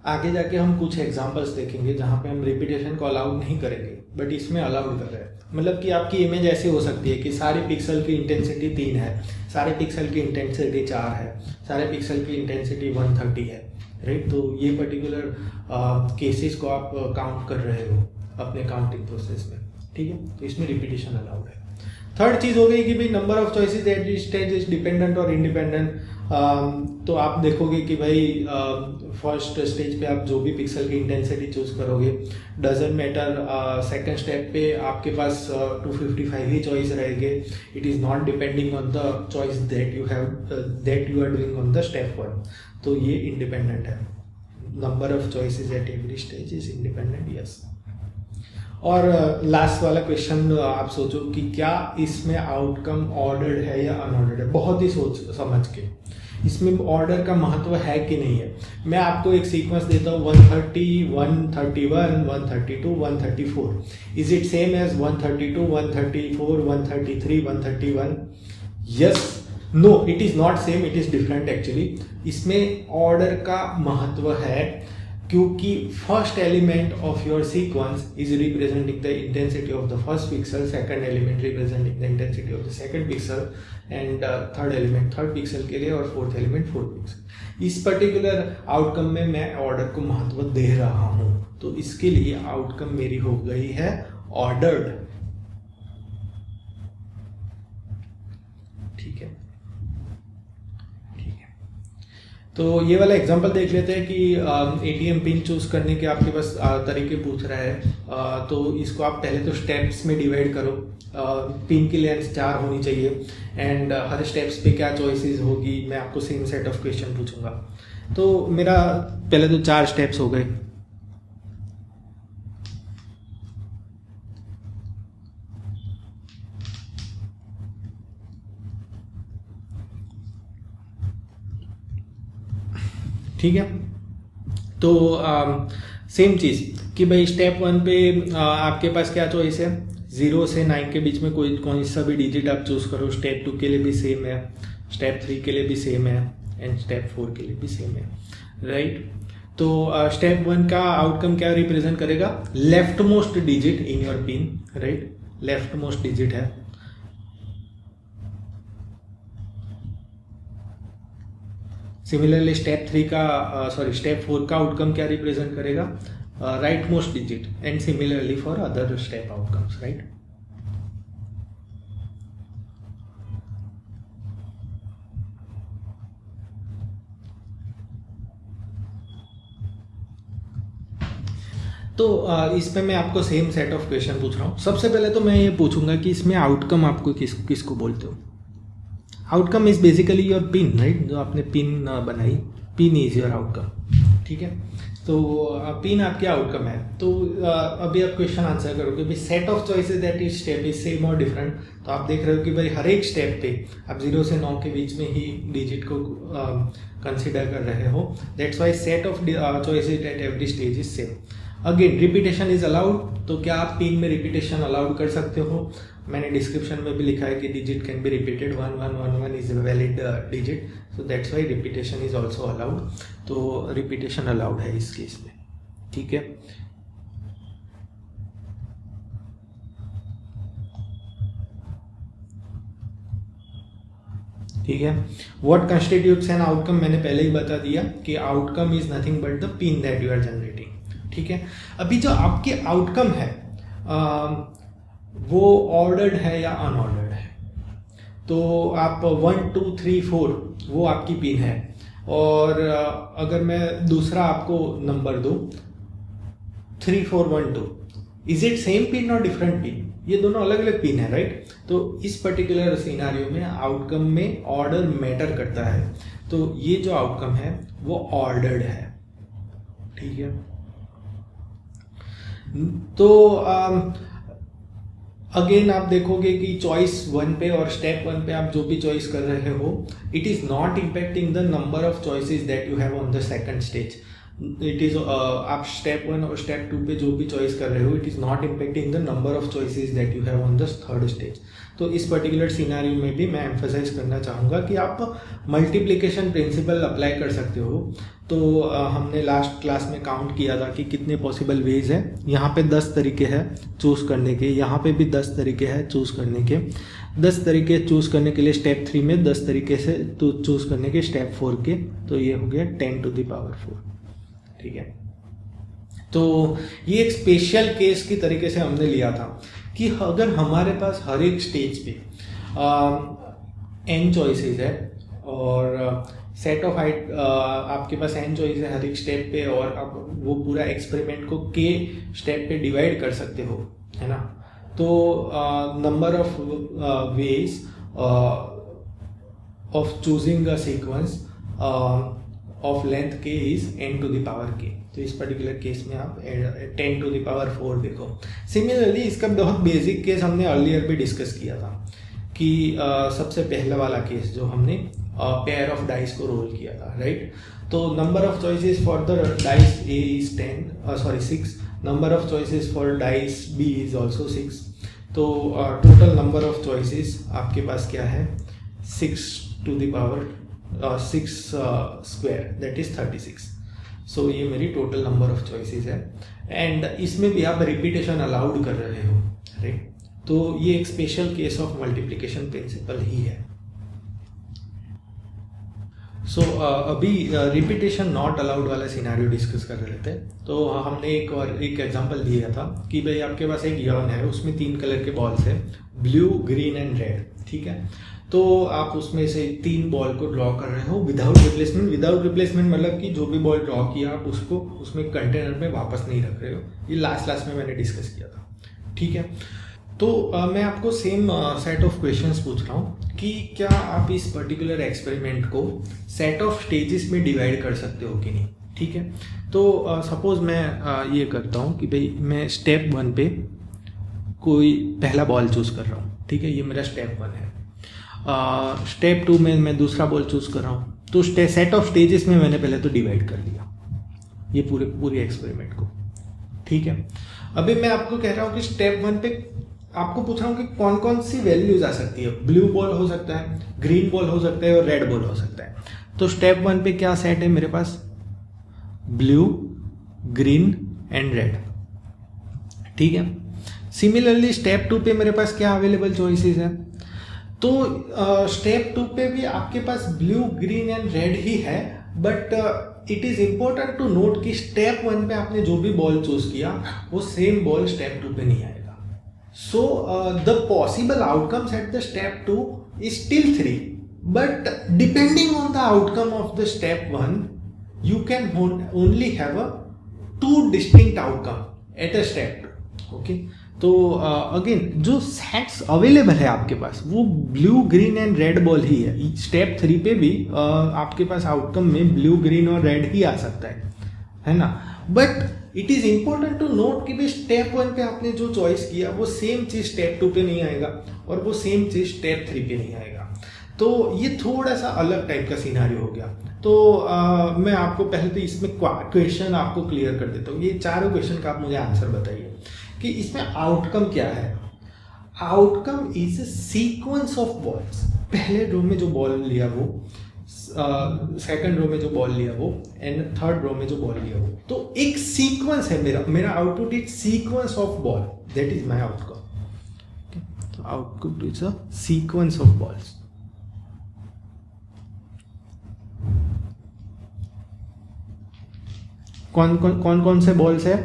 आगे जाके हम कुछ एग्जांपल्स देखेंगे जहाँ पे हम रिपीटेशन को अलाउड नहीं करेंगे, बट इसमें अलाउड कर रहे हैं। मतलब कि आपकी इमेज ऐसी हो सकती है कि सारे पिक्सल की इंटेंसिटी 3 है, सारे पिक्सल की इंटेंसिटी 4 है, सारे पिक्सल की इंटेंसिटी 130 है, राइट। तो ये पर्टिकुलर केसेस को आप काउंट कर रहे हो अपने काउंटिंग प्रोसेस में, ठीक है। तो इसमें रिपीटेशन अलाउड है। थर्ड चीज़ हो गई कि भाई number of choices at this stage is dependent और इंडिपेंडेंट। तो आप देखोगे कि भाई फर्स्ट स्टेज पे आप जो भी पिक्सल की इंटेंसिटी चूज करोगे डजेंट मैटर। सेकंड स्टेप पे आपके पास 255 ही चॉइस रहेंगे। It is not depending on the choice that you are doing on the step 1। तो ये इंडिपेंडेंट है। Number of choices at every stage is independent, yes. और लास्ट वाला क्वेश्चन आप सोचो कि क्या इसमें आउटकम ऑर्डर्ड है या अनऑर्डर्ड है। बहुत ही सोच समझ के इसमें ऑर्डर का महत्व है कि नहीं है। मैं आपको एक सीक्वेंस देता हूँ 130, 131, 132, 134। Is it same as 132, 134, 133, 131? Yes, no, it is not same, it is different actually. इसमें ऑर्डर का महत्व है क्योंकि first element of your sequence is representing the intensity of the first pixel, second element representing the intensity of the second pixel, and third element third pixel के लिए, और fourth element fourth pixel. इस particular outcome में मैं order को महत्व दे रहा हूँ, तो इसके लिए आउटकम मेरी हो गई है ऑर्डर्ड। ठीक है, ठीक है। तो ये वाला एग्जांपल देख लेते हैं कि एटीएम पिन चूज करने के आपके पास तरीके पूछ रहा है। तो इसको आप पहले तो स्टेप्स में डिवाइड करो। पिन की लेंथ 4 होनी चाहिए, एंड हर स्टेप्स पे क्या चॉइसेस होगी, मैं आपको सेम सेट ऑफ क्वेश्चन पूछूंगा। तो मेरा पहले तो 4 स्टेप्स हो गए। ठीक है, तो सेम चीज़ कि भाई स्टेप 1 पे आपके पास क्या चॉइस है, 0 से 9 के बीच में कौन सा भी डिजिट आप चूज करो। स्टेप 2 के लिए भी सेम है, स्टेप 3 के लिए भी सेम है, एंड स्टेप 4 के लिए भी सेम है, राइट। तो स्टेप 1 का आउटकम क्या रिप्रेजेंट करेगा, left most digit in your pin, right, left most digit है। सिमिलरली स्टेप 4 का आउटकम क्या रिप्रेजेंट करेगा, right most digit, and similarly for other step outcomes, right. तो इस पे मैं आपको सेम सेट ऑफ क्वेश्चन पूछ रहा हूँ। सबसे पहले तो मैं ये पूछूंगा कि इसमें आउटकम आपको किसको बोलते हो। Outcome is basically your pin, right, जो आपने पिन बनाई, पिन इज योर आउटकम। ठीक है, तो पिन आपके आउटकम है। तो अभी आप क्वेश्चन आंसर करोगे भाई set of choices that is step is same और डिफरेंट। तो आप देख रहे हो कि भाई हर एक स्टेप पे आप 0 से 9 के बीच में ही डिजिट को कंसिडर कर रहे हो। That's why set of choices at every stage is same. Again repetition is allowed, तो क्या आप पिन में रिपीटेशन अलाउड कर सकते हो। मैंने डिस्क्रिप्शन में भी लिखा है कि digit can be repeated, 1111 is a valid digit, so that's why repetition is also allowed. तो रिपीटेशन अलाउड है इस केस में, ठीक है। ठीक है, व्हाट कंस्टिट्यूट्स एन आउटकम, मैंने पहले ही बता दिया कि outcome is nothing but the pin that you are generating. ठीक है, अभी जो आपके आउटकम है वो ऑर्डर्ड है या अनऑर्डर्ड है। तो आप 1 2 3 4 वो आपकी पिन है, और अगर मैं दूसरा आपको नंबर दूं 3 4 1 2, इज इट सेम पिन और डिफरेंट पिन, ये दोनों अलग अलग पिन है, राइट। तो इस पर्टिकुलर सिनेरियो में आउटकम में ऑर्डर मैटर करता है। तो ये जो आउटकम है वो ऑर्डर्ड है, ठीक है। तो अगेन आप देखोगे कि चॉइस 1 पे और स्टेप 1 पे आप जो भी चॉइस कर रहे हो, it is not impacting the number of choices that you have on the second stage. It is आप स्टेप 1 और स्टेप 2 पे जो भी चॉइस कर रहे हो, it is not impacting the number of choices that you have on the third stage. तो इस पर्टिकुलर सिनेरियो में भी मैं एम्फसाइज करना चाहूँगा कि आप मल्टीप्लिकेशन प्रिंसिपल अप्लाई कर सकते हो। तो हमने लास्ट क्लास में काउंट किया था कि कितने पॉसिबल वेज हैं। यहाँ पे 10 तरीके हैं चूज़ करने के, यहाँ पे भी 10 तरीके हैं चूज़ करने के। 10 तरीके चूज़ करने के लिए स्टेप 3 में, 10 तरीके से तो चूज़ करने के स्टेप 4 के, तो ये हो गया 10 to the power 4, ठीक है। तो ये एक स्पेशल केस की तरीके से हमने लिया था कि अगर हमारे पास हर एक स्टेज पे n चॉइसेस है और सेट ऑफ हाइट आपके पास n चॉइस है हर एक स्टेप पे, और आप वो पूरा एक्सपेरिमेंट को k स्टेप पे डिवाइड कर सकते हो, है ना। तो number of ways of choosing a sequence of length k is n to the power k। तो इस पर्टिकुलर केस में आप 10 to the power 4 देखो। सिमिलरली इसका बहुत बेसिक केस हमने अर्लियर भी डिस्कस किया था कि सबसे पहला वाला केस जो हमने पेयर ऑफ डाइस को रोल किया था, राइट। तो number of choices for the dice A is 6, number of choices for dice B is also 6। तो टोटल नंबर ऑफ चॉइसेस आपके पास क्या है, 6 to the power 6 square, that is 36। सो ये मेरी टोटल नंबर ऑफ चॉइसेस है। And इसमें भी आप रिपीटेशन अलाउड कर रहे हो, राइट। तो ये एक special case of multiplication principle ही है। सो अभी रिपीटेशन नॉट अलाउड वाला सिनेरियो डिस्कस कर रहे थे। तो हमने एक एग्जांपल दिया था कि भाई आपके पास एक यर्न है, उसमें 3 कलर के बॉल्स है, ब्लू, ग्रीन एंड रेड, ठीक है। तो आप उसमें से 3 बॉल को ड्रॉ कर रहे हो विदाउट रिप्लेसमेंट। विदाउट रिप्लेसमेंट मतलब कि जो भी बॉल ड्रॉ किया आप उसको उसमें कंटेनर में वापस नहीं रख रहे हो। ये लास्ट में मैंने डिस्कस किया था, ठीक है। तो मैं आपको सेम सेट ऑफ क्वेश्चंस पूछ रहा हूँ कि क्या आप इस पर्टिकुलर एक्सपेरिमेंट को सेट ऑफ स्टेजेस में डिवाइड कर सकते हो कि नहीं, ठीक है। तो सपोज मैं ये करता हूँ कि भाई मैं स्टेप 1 पे कोई पहला बॉल चूज़ कर रहा हूँ, ठीक है। ये मेरा स्टेप 1 है। स्टेप 2 में मैं दूसरा बॉल चूज़ कर रहा हूँ। तो सेट ऑफ स्टेजेस में मैंने पहले तो डिवाइड कर लिया ये पूरे एक्सपेरिमेंट को, ठीक है। अभी मैं आपको कह रहा हूँ कि स्टेप 1 पे आपको पूछ रहा हूँ कि कौन कौन सी वैल्यूज आ सकती है। ब्लू बॉल हो सकता है, ग्रीन बॉल हो सकता है और रेड बॉल हो सकता है। तो स्टेप 1 पे क्या सेट है मेरे पास? ब्लू, ग्रीन एंड रेड, ठीक है। सिमिलरली स्टेप 2 पे मेरे पास क्या अवेलेबल चॉइसेस है? तो स्टेप 2 पे भी आपके पास ब्लू, ग्रीन एंड रेड ही है, but it is important to note कि स्टेप 1 पे आपने जो भी बॉल चूज किया वो सेम बॉल स्टेप 2 पे नहीं आएगा। So the possible outcomes at the step 2 is still 3, but depending on the outcome of the step 1, you can only have a 2 distinct outcome at a step 2. Okay? तो again जो sets available है आपके पास वो blue, green and red ball ही है। Step 3 पे भी आपके पास आउटकम में ब्लू, ग्रीन और रेड ही आ सकता है ना। But it is important to note कि भाई स्टेप 1 पे आपने जो चॉइस किया वो सेम चीज स्टेप 2 पे नहीं आएगा और वो सेम चीज स्टेप 3 पे नहीं आएगा। तो ये थोड़ा सा अलग टाइप का सिनारियो हो गया। तो मैं आपको पहले तो इसमें क्वेश्चन आपको क्लियर कर देता हूँ। ये चारों क्वेश्चन का आप मुझे आंसर बताइए कि इसमें आउटकम क्या है। Outcome is sequence of balls. पहले रो में जो बॉल लिया वो, सेकंड रो में जो बॉल लिया वो एंड थर्ड रो में जो बॉल लिया वो, तो एक सीक्वेंस है मेरा output is sequence of ball, that is my outcome. तो output is a sequence of balls. कौन से बॉल्स है?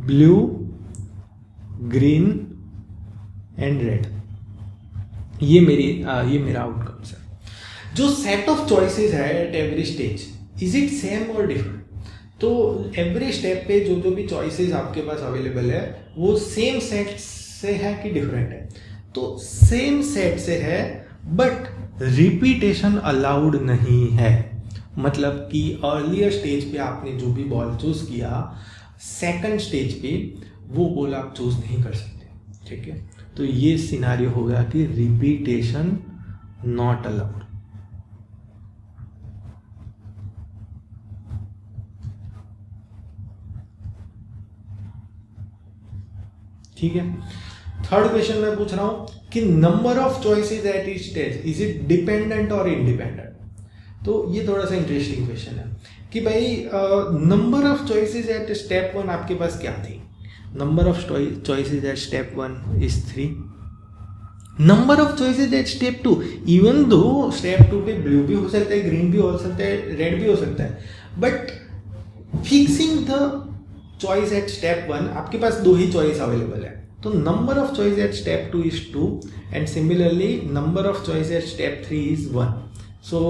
Blue, green and red. ये मेरा आउटकम्स है। जो सेट ऑफ चॉइसेस है at every stage, is it same और डिफरेंट? तो एवरी स्टेप पे जो भी चॉइसेस आपके पास अवेलेबल है वो सेम सेट से है कि डिफरेंट है? तो सेम सेट से है, बट रिपीटेशन अलाउड नहीं है। मतलब कि अर्लियर स्टेज पे आपने जो भी बॉल चूज किया, सेकंड स्टेज पे वो बॉल आप चूज नहीं कर सकते, ठीक है। तो ये सिनारियो हो गया कि रिपीटेशन नॉट अलाउड। ठीक है। थर्ड क्वेश्चन मैं पूछ रहा हूं कि number of choices at each stage, is it dependent और इंडिपेंडेंट? तो ये थोड़ा सा इंटरेस्टिंग क्वेश्चन है कि भाई number of choices at step 1 आपके पास क्या थी? Number of choices at step 1 is 3। Number of choices at step 2, even though step 2 पे ब्लू भी हो सकता है, ग्रीन भी हो सकता है, रेड भी हो सकता है, but fixing the choice at step 1 आपके पास 2 ही चॉइस अवेलेबल है। तो number of choice eight step 2 is 2 and similarly number of choice at step 3 is 1. So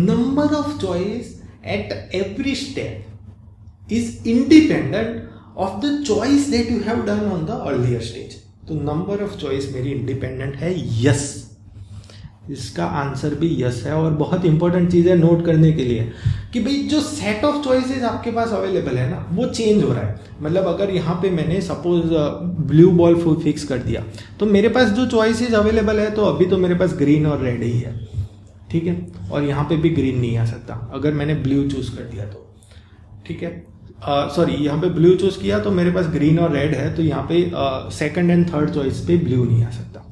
number of choice at every step is independent of the choice that you have done on the earlier stage. तो number of choice मेरी independent है, yes. इसका answer भी yes है। और बहुत important चीज़ है note करने के लिए कि भाई जो सेट ऑफ चॉइसेस आपके पास अवेलेबल है ना वो चेंज हो रहा है। मतलब अगर यहाँ पे मैंने सपोज ब्लू बॉल फिक्स कर दिया तो मेरे पास जो चॉइसेस अवेलेबल है तो अभी तो मेरे पास ग्रीन और रेड ही है, ठीक है। और यहाँ पे भी ग्रीन नहीं आ सकता अगर मैंने ब्लू चूज कर दिया तो, ठीक है। सॉरी, यहाँ पे ब्लू चूज किया तो मेरे पास ग्रीन और रेड है, तो यहाँ पे सेकंड एंड थर्ड चॉइस पे ब्लू नहीं आ सकता।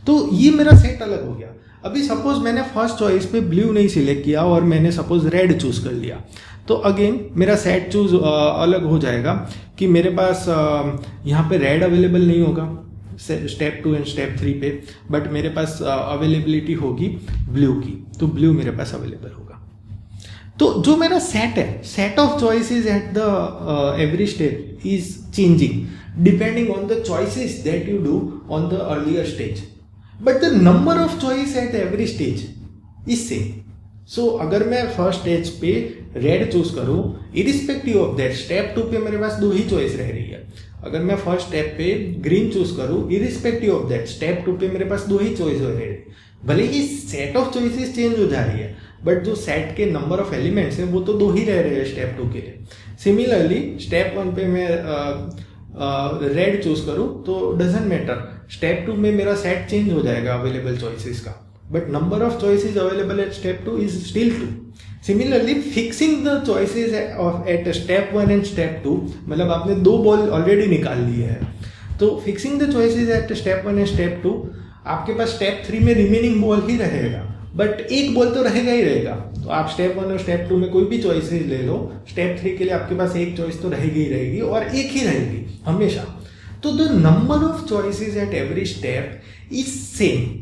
तो ये मेरा सेट अलग हो गया। अभी सपोज मैंने फर्स्ट चॉइस पे ब्लू नहीं सिलेक्ट किया और मैंने सपोज रेड चूज कर लिया, तो अगेन मेरा सेट चूज अलग हो जाएगा कि मेरे पास यहाँ पे रेड अवेलेबल नहीं होगा स्टेप 2 एंड स्टेप 3 पे, बट मेरे पास अवेलेबिलिटी होगी ब्लू की, तो ब्लू मेरे पास अवेलेबल होगा। तो जो मेरा सेट है, set of choices at the every step is changing depending on the choices that you do on the earlier stage, but the number of choice at every stage is same. So अगर मैं first stage पे red choose करूँ, irrespective of that step 2 पे मेरे पास 2 ही choice रह रही है। अगर मैं फर्स्ट स्टेप पे ग्रीन चूज करूँ, इरिस्पेक्टिव ऑफ दैट स्टेप 2 पे मेरे पास 2 ही चॉइस रह रही है। भले ही सेट ऑफ चॉइसेस चेंज हो जा रही है, बट जो सेट के नंबर ऑफ एलिमेंट्स हैं वो तो 2 ही रह रहे हैं स्टेप 2 के लिए। सिमिलरली स्टेप 1 पे मैं रेड चूज करूँ तो डजेंट मैटर, स्टेप 2 में मेरा सेट चेंज हो जाएगा अवेलेबल चॉइसेस का, but number of choices available at step 2 is still 2. Similarly, fixing the choices at step 1 and step 2, मतलब आपने 2 बॉल ऑलरेडी निकाल लिए हैं, तो fixing the choices at step 1 and step 2, आपके पास स्टेप 3 में रिमेनिंग बॉल ही रहेगा, बट एक बॉल तो रहेगा ही रहेगा। तो आप स्टेप 1 और स्टेप 2 में कोई भी चॉइसेस ले लो, स्टेप 3 के लिए आपके पास एक चॉइस तो रहेगी ही रहेगी और एक ही रहेगी हमेशा। तो the number of choices at every step is same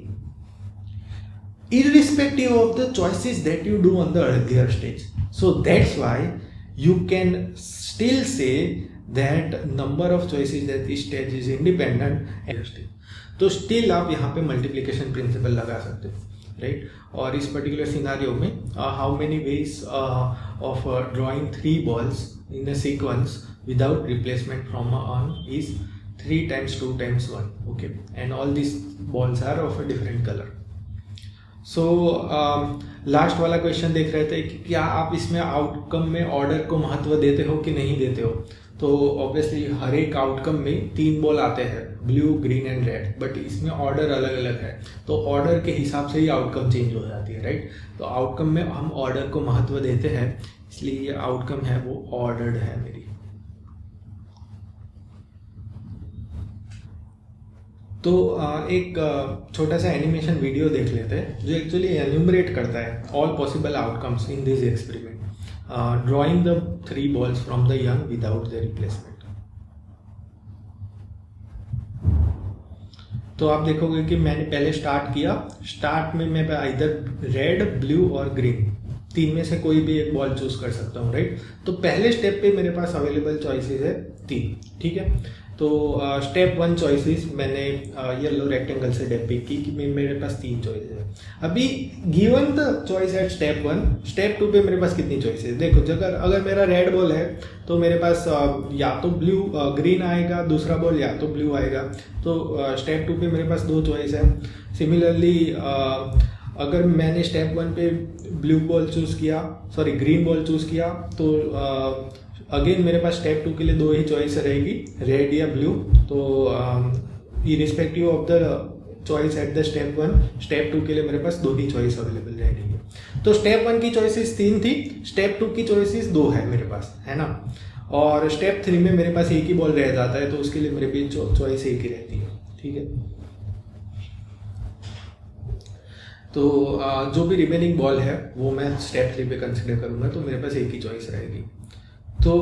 irrespective of the choices that you do on the earlier stage. So that's why you can still say that number of choices at this stage is independent at stage. तो still आप यहाँ पे multiplication principle लगा सकते हो, right? और इस particular scenario में how many ways of drawing 3 balls in a sequence without replacement from on is 3 times 2 times 1, okay? And all these balls are of a different color. So last वाला question देख रहे थे कि क्या आप इसमें outcome में ऑर्डर को महत्व देते हो कि नहीं देते हो। तो ऑब्वियसली हर एक आउटकम में 3 बॉल आते हैं, blue green and red, but इसमें ऑर्डर अलग अलग है, तो ऑर्डर के हिसाब से ही आउटकम चेंज हो जाती है, राइट। तो आउटकम में हम ऑर्डर को महत्व देते हैं, इसलिए ये आउटकम है वो ऑर्डर्ड है मेरी। तो एक छोटा सा एनिमेशन वीडियो देख लेते हैं जो एक्चुअली एन्यूमरेट करता है all possible outcomes in this experiment, drawing the 3 balls from the young without the replacement. तो आप देखोगे कि मैंने पहले स्टार्ट किया, स्टार्ट में मैं इधर रेड ब्लू और ग्रीन 3 में से कोई भी एक बॉल चूज कर सकता हूँ, राइट। तो पहले स्टेप पे मेरे पास अवेलेबल चॉइसेस है 3, ठीक है। तो स्टेप 1 चॉइसेस मैंने येलो रेक्टेंगल से डिपिक्ट की कि मेरे पास 3 चॉइसेस है। अभी given the choice at step 1, step 2 पे मेरे पास कितनी चॉइसेस, देखो अगर मेरा रेड बॉल है तो मेरे पास या तो ब्लू ग्रीन आएगा, दूसरा बॉल या तो ब्लू आएगा, तो स्टेप 2 पे मेरे पास 2 चॉइस है। सिमिलरली अगर मैंने स्टेप 1 पे ब्लू बॉल चूज किया, सॉरी ग्रीन बॉल चूज किया, तो अगेन मेरे पास स्टेप 2 के लिए 2 ही चॉइस रहेगी, रेड या ब्लू। तो irrespective of the choice at the step 1, step 2 के लिए मेरे पास 2 ही चॉइस अवेलेबल रहेगी। तो स्टेप 1 की चॉइसेस 3 थी, स्टेप 2 की चॉइसेस 2 है मेरे पास, है ना। और स्टेप 3 में मेरे पास एक ही बॉल रह जाता है, तो उसके लिए मेरे भी चॉइस एक ही रहती है, ठीक है। तो जो भी रिमेनिंग बॉल है वो मैं स्टेप 3 पे कंसिडर करूँगा, तो मेरे पास एक ही चॉइस रहेगी। तो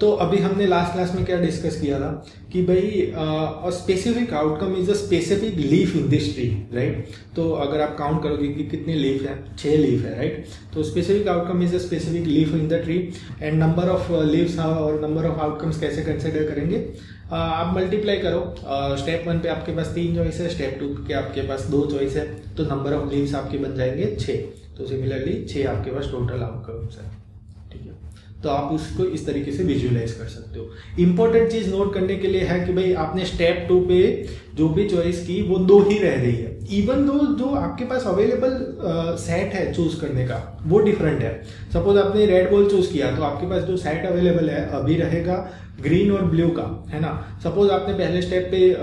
तो अभी हमने लास्ट क्लास में क्या डिस्कस किया था कि भाई a specific outcome is a specific leaf in this tree, right. तो अगर आप काउंट करोगे कि कितने लीफ हैं, 6 लीफ है, राइट। तो specific outcome is a specific leaf in the tree and number of leaves और नंबर ऑफ आउटकम्स कैसे कंसिडर करेंगे, आप मल्टीप्लाई करो। स्टेप 1 पे आपके पास 3 चॉइस है, स्टेप 2 के आपके पास 2 चॉइस है, तो नंबर ऑफ लीव्स आपके बन जाएंगे 6। तो सिमिलरली 6 आपके पास टोटल आउटकम्स है, ठीक है। तो आप उसको इस तरीके से विजुअलाइज कर सकते हो। इंपॉर्टेंट चीज नोट करने के लिए है कि भाई आपने स्टेप 2 पे जो भी चॉइस की वो 2 ही रह रही है, इवन दो जो आपके पास अवेलेबल सेट है चूज करने का वो डिफरेंट है। सपोज आपने रेड बॉल चूज किया तो आपके पास जो सेट अवेलेबल है अभी रहेगा ग्रीन और ब्लू का, है ना। सपोज आपने पहले स्टेप पे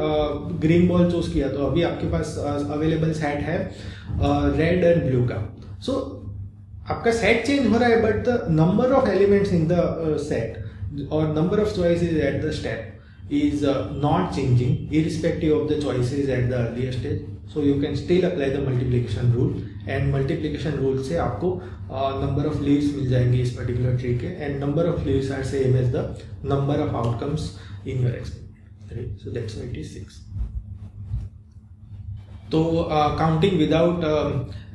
ग्रीन बॉल चूज किया तो अभी आपके पास अवेलेबल सेट है रेड एंड ब्लू का। सो आपका सेट चेंज हो रहा है but the number of elements in the set और number of choices at the step is not changing irrespective of the choices at the earlier stage. So you can still apply the multiplication rule, and multiplication rule से आपको number of leaves मिल जाएंगे इस particular tree के, and number of leaves are same as the number of outcomes in your experiment, right? So that's why it is 6. तो counting without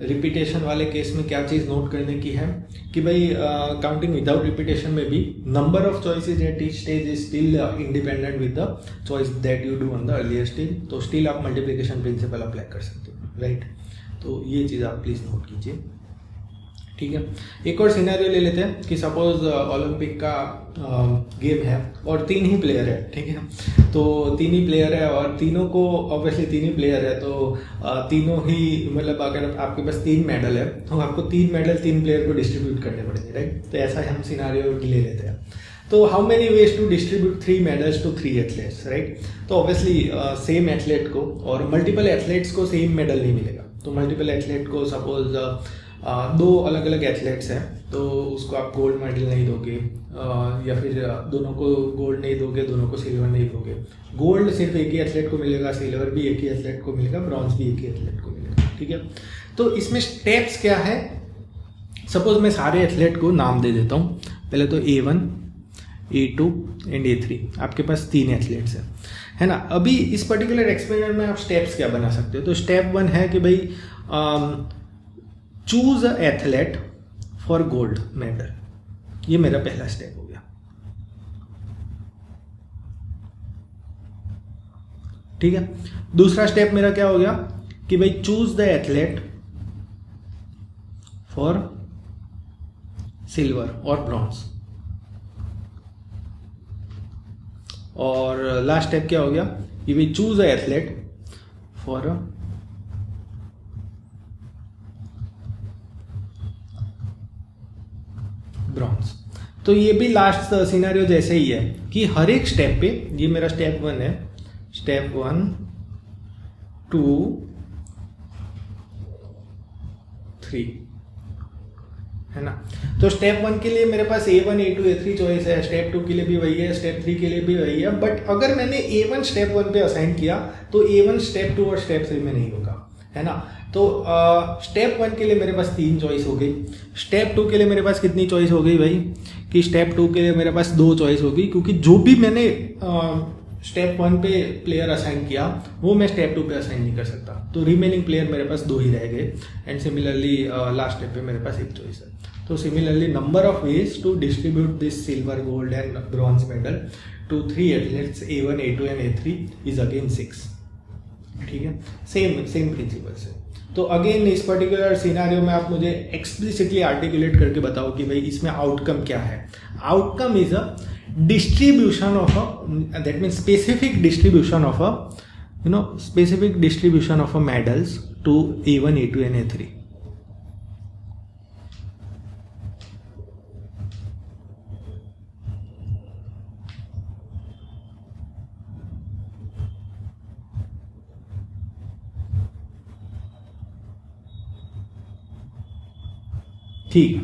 repetition वाले case में क्या चीज़ note करने की है कि भाई काउंटिंग विदाउट रिपीटेशन में भी number of choices at each stage is still independent with the choice that you do on the earlier stage. तो स्टिल आप मल्टीप्लिकेशन प्रिंसिपल अप्लाई कर सकते हो, राइट? तो ये चीज़ आप प्लीज़ नोट कीजिए, ठीक है. एक और सिनेरियो ले लेते हैं कि सपोज ओलंपिक का गेम है और 3 ही प्लेयर है, ठीक है. तो 3 ही प्लेयर है और तीनों को ऑब्वियसली 3 ही प्लेयर है, तो तीनों ही मतलब अगर आपके पास 3 मेडल है तो आपको 3 मेडल 3 प्लेयर को डिस्ट्रीब्यूट करने पड़ेंगे, राइट? तो ऐसा हम सिनेरियो ले लेते हैं. तो how many ways to distribute 3 medals to 3 athletes, right? तो ऑब्वियसली सेम एथलेट को और मल्टीपल एथलेट्स को सेम मेडल नहीं मिलेगा. तो मल्टीपल एथलेट को सपोज 2 अलग अलग एथलेट्स हैं तो उसको आप गोल्ड मेडल नहीं दोगे, या फिर दोनों को गोल्ड नहीं दोगे, दोनों को सिल्वर नहीं दोगे. गोल्ड सिर्फ एक ही एथलेट को मिलेगा, सिल्वर भी एक ही एथलेट को मिलेगा, ब्रॉन्ज भी एक ही एथलेट को मिलेगा, ठीक है. तो इसमें स्टेप्स क्या है? सपोज मैं सारे एथलेट को नाम दे देता हूँ. पहले तो A1, A2 एंड A3. आपके पास 3 एथलेट्स हैं, है ना. अभी इस पर्टिकुलर एक्सपेरिमेंट में आप स्टेप्स क्या बना सकते हो? तो स्टेप 1 है कि भाई choose a athlete for gold medal. ये मेरा पहला स्टेप हो गया, ठीक है. दूसरा स्टेप मेरा क्या हो गया कि भाई choose the athlete for silver और ब्रॉन्ज. और लास्ट स्टेप क्या हो गया कि भाई choose a athlete for bronze. तो ये भी लास्ट सिनेरियो जैसे ही है कि हर एक स्टेप पे, ये मेरा स्टेप 1 है, स्टेप 1 2 3, है ना. तो स्टेप 1 के लिए मेरे पास A1 A2 A3 चॉइस है, स्टेप 2 के लिए भी वही है, स्टेप 3 के लिए भी वही है. बट अगर मैंने A1 स्टेप 1 पे असाइन किया तो A1 स्टेप 2 और स्टेप 3 में नहीं होगा, है ना. तो स्टेप 1 के लिए मेरे पास 3 चॉइस हो गई. स्टेप 2 के लिए मेरे पास कितनी चॉइस हो गई भाई? कि स्टेप 2 के लिए मेरे पास 2 चॉइस होगी, क्योंकि जो भी मैंने स्टेप 1 पे प्लेयर असाइन किया वो मैं स्टेप 2 पे असाइन नहीं कर सकता. तो रिमेनिंग प्लेयर मेरे पास 2 ही रह गए. एंड सिमिलरली लास्ट स्टेप पे मेरे पास 1 चॉइस है. तो similarly number of ways to distribute this silver, gold and bronze medal to 3 athletes A1 A2 and A3 is again 6, ठीक है. सेम प्रिंसिपल से. तो अगेन इस पर्टिकुलर सिनेरियो में आप मुझे एक्सप्लिसिटली आर्टिकुलेट करके बताओ कि भाई इसमें आउटकम क्या है. Outcome is a distribution of a, that means specific distribution of a, specific distribution of a medals to A1 A2 and A3. ठीक.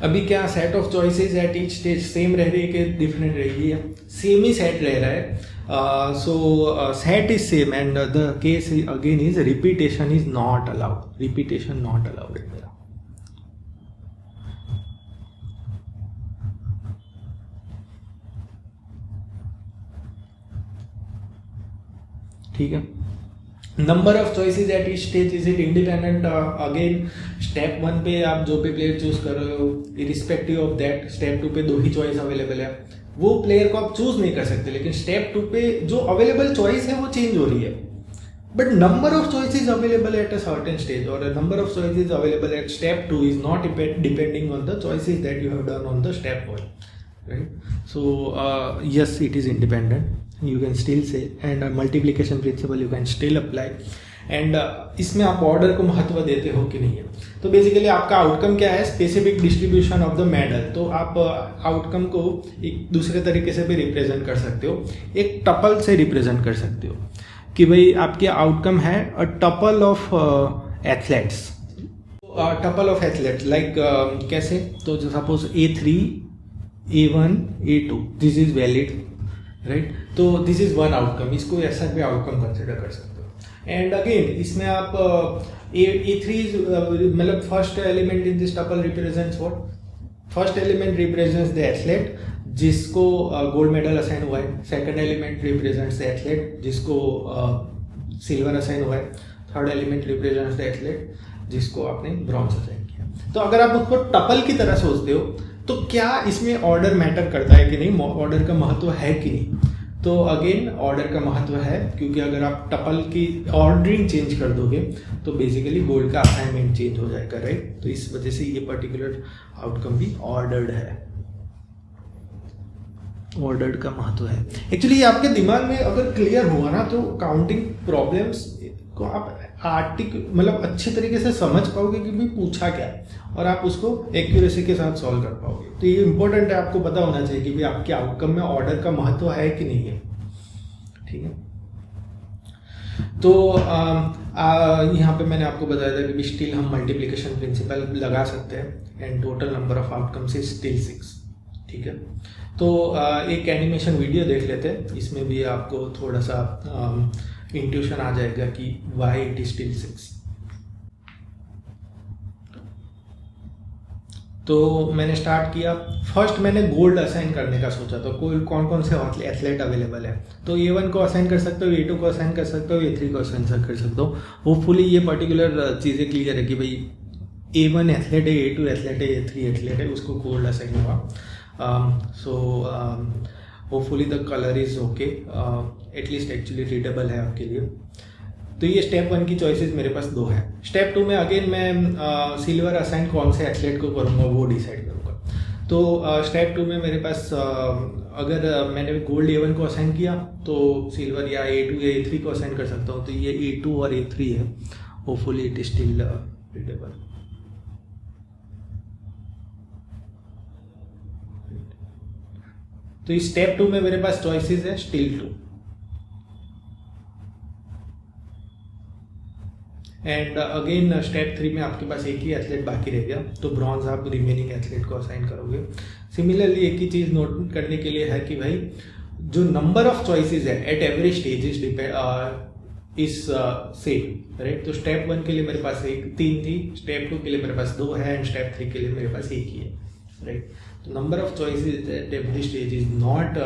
अभी क्या set of choices at each stage same रह रही है कि डिफरेंट रह रही है? सेम ही सेट रह रहा है. सो set is same and the case again is repetition is not allowed. Repetition not allowed है मेरा. ठीक है. Number of choices at each stage is it independent? Again step 1 पे आप जो भी प्लेयर चूज कर रहे हो, इरिस्पेक्टिव ऑफ दैट स्टेप 2 पे 2 ही चॉइस अवेलेबल है. वो प्लेयर को आप चूज नहीं कर सकते, लेकिन स्टेप 2 पे जो अवेलेबल चॉइस है वो चेंज हो रही है. But number of choices available at a certain stage और number of choices available at step 2 is not depending on the choices that you have done on the step 1, right? So yes, it is independent. You can still say, and multiplication principle you can still apply. And इसमें आप order को महत्व देते हो कि नहीं है. तो बेसिकली आपका आउटकम क्या है? Specific distribution of the medal. तो आप आउटकम को एक दूसरे तरीके से भी रिप्रेजेंट कर सकते हो, एक टपल से रिप्रेजेंट कर सकते हो कि भाई आपके आउटकम है a tuple of athletes. Tuple of athletes like कैसे? तो suppose A3 A1 A2 this is valid, right. तो दिस इज वन आउटकम, इसको ऐसा भी आउटकम कंसिडर कर सकते हो। एंड अगेन इसमें आप A3 मतलब first element in this tuple represents what, first element represents the athlete जिसको गोल्ड मेडल असाइन हुआ है, second element represents the athlete जिसको सिल्वर असाइन हुआ है, third element represents the athlete जिसको आपने ब्रॉन्ज असाइन किया। तो अगर आप उसको टपल की तरह सोचते हो तो क्या इसमें ऑर्डर मैटर करता है कि नहीं, ऑर्डर का महत्व है कि नहीं? तो अगेन ऑर्डर का महत्व है, क्योंकि अगर आप टपल की ऑर्डरिंग चेंज कर दोगे तो बेसिकली गोल्ड का असाइनमेंट चेंज हो जाएगा, राइट। तो इस वजह से ये पर्टिकुलर आउटकम भी ऑर्डर्ड है, ऑर्डर्ड का महत्व है। एक्चुअली आपके दिमाग में अगर क्लियर हुआ ना तो काउंटिंग प्रॉब्लम्स को आप मतलब अच्छे तरीके से समझ पाओगे कि भाई पूछा क्या है, और आप उसको एक्यूरेसी के साथ सॉल्व कर पाओगे। तो ये इंपॉर्टेंट है, आपको पता होना चाहिए कि भाई आपके आउटकम में ऑर्डर का महत्व है कि नहीं है, ठीक है। तो यहाँ पे मैंने आपको बताया था कि स्टिल हम मल्टीप्लिकेशन प्रिंसिपल लगा सकते हैं and total number of outcomes is still 6, ठीक है। तो एक एनिमेशन वीडियो देख लेते हैं, इसमें भी आपको थोड़ा सा इंट्यूशन आ जाएगा कि वाई इट इज स्टिल 6। तो मैंने स्टार्ट किया, फर्स्ट मैंने गोल्ड असाइन करने का सोचा, तो कौन कौन से एथलेट अवेलेबल है। तो A1 को असाइन कर सकते हो, A2 को असाइन कर सकते हो, A3 को असाइन कर सकते हो। होपफुली ये पर्टिकुलर चीज़ें क्लियर है कि भाई A1 एथलेट है, A2 एथलेट है, A3 एथलेट है, उसको गोल्ड असाइन हुआ। So hopefully the colour is okay, at least actually readable है आपके लिए। तो ये स्टेप 1 की चॉइसेस मेरे पास 2 है। स्टेप 2 में अगेन मैं सिल्वर असाइन कौन से एथलेट को करूँगा वो डिसाइड करूँगा। तो स्टेप 2 में मेरे पास अगर मैंने गोल्ड A1 को असाइन किया तो सिल्वर या A2 या A3 को असाइन कर सकता हूँ। तो ये A2 और A3 है, hopefully it is still readable. तो इस स्टेप 2 में मेरे पास चॉइसेस है स्टिल 2 एंड अगेन स्टेप 3 में आपके पास एक ही एथलेट बाकी रह गया, तो ब्रॉन्ज आप रिमेनिंग एथलेट को असाइन करोगे। सिमिलरली एक ही चीज़ नोट करने के लिए है कि भाई जो नंबर ऑफ चॉइसेस है at every stage is same, right. तो स्टेप 1 के लिए मेरे पास 3 थी, स्टेप 2 के लिए मेरे पास 2 है एंड स्टेप 3 के लिए मेरे पास 1 ही है, राइट। तो number of choices at every stage is not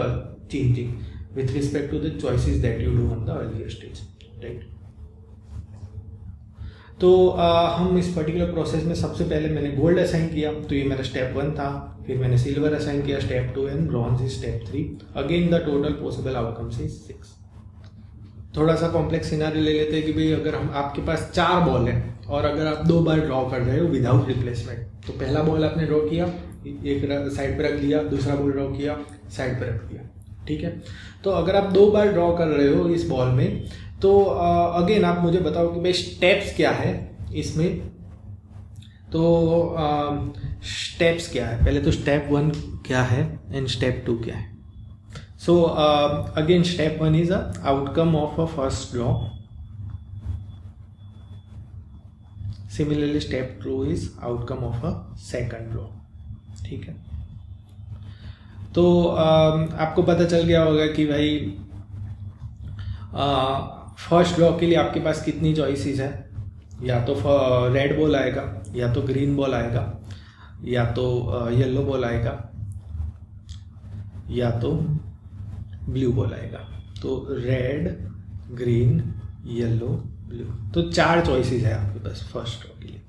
changing with respect to the choices that you do on the earlier stage, right. तो हम इस पर्टिकुलर प्रोसेस में सबसे पहले मैंने गोल्ड असाइन किया, तो ये मेरा स्टेप 1 था। फिर मैंने सिल्वर असाइन किया step 2 and bronze is step 3। Again the total possible outcomes is 6। थोड़ा सा कॉम्प्लेक्स सिनारियो ले लेते हैं कि भाई अगर हम आपके पास 4 बॉल है और अगर आप 2 बार ड्रॉ कर रहे हो विदाउट रिप्लेसमेंट, तो पहला बॉल आपने ड्रॉ किया, एक साइड पर रख लिया, दूसरा बॉल ड्रॉ किया, साइड पर रख दिया, ठीक है। तो अगर आप 2 बार ड्रॉ कर रहे हो इस बॉल में, तो अगेन आप मुझे बताओ कि भाई स्टेप्स क्या है इसमें। तो स्टेप्स क्या है, पहले तो स्टेप 1 क्या है एंड स्टेप 2 क्या है। So again step 1 is a outcome of a first draw. Similarly step 2 is outcome of a second draw, ठीक है। तो आपको पता चल गया होगा कि भाई फर्स्ट ड्रॉ के लिए आपके पास कितनी चॉइसेस है, या तो रेड बॉल आएगा, या तो ग्रीन बॉल आएगा, या तो येलो बॉल आएगा, या तो ब्लू बॉल आएगा। तो रेड, ग्रीन, येलो, ब्लू, तो 4 चॉइसेस है आपके पास फर्स्ट ड्रॉ के लिए।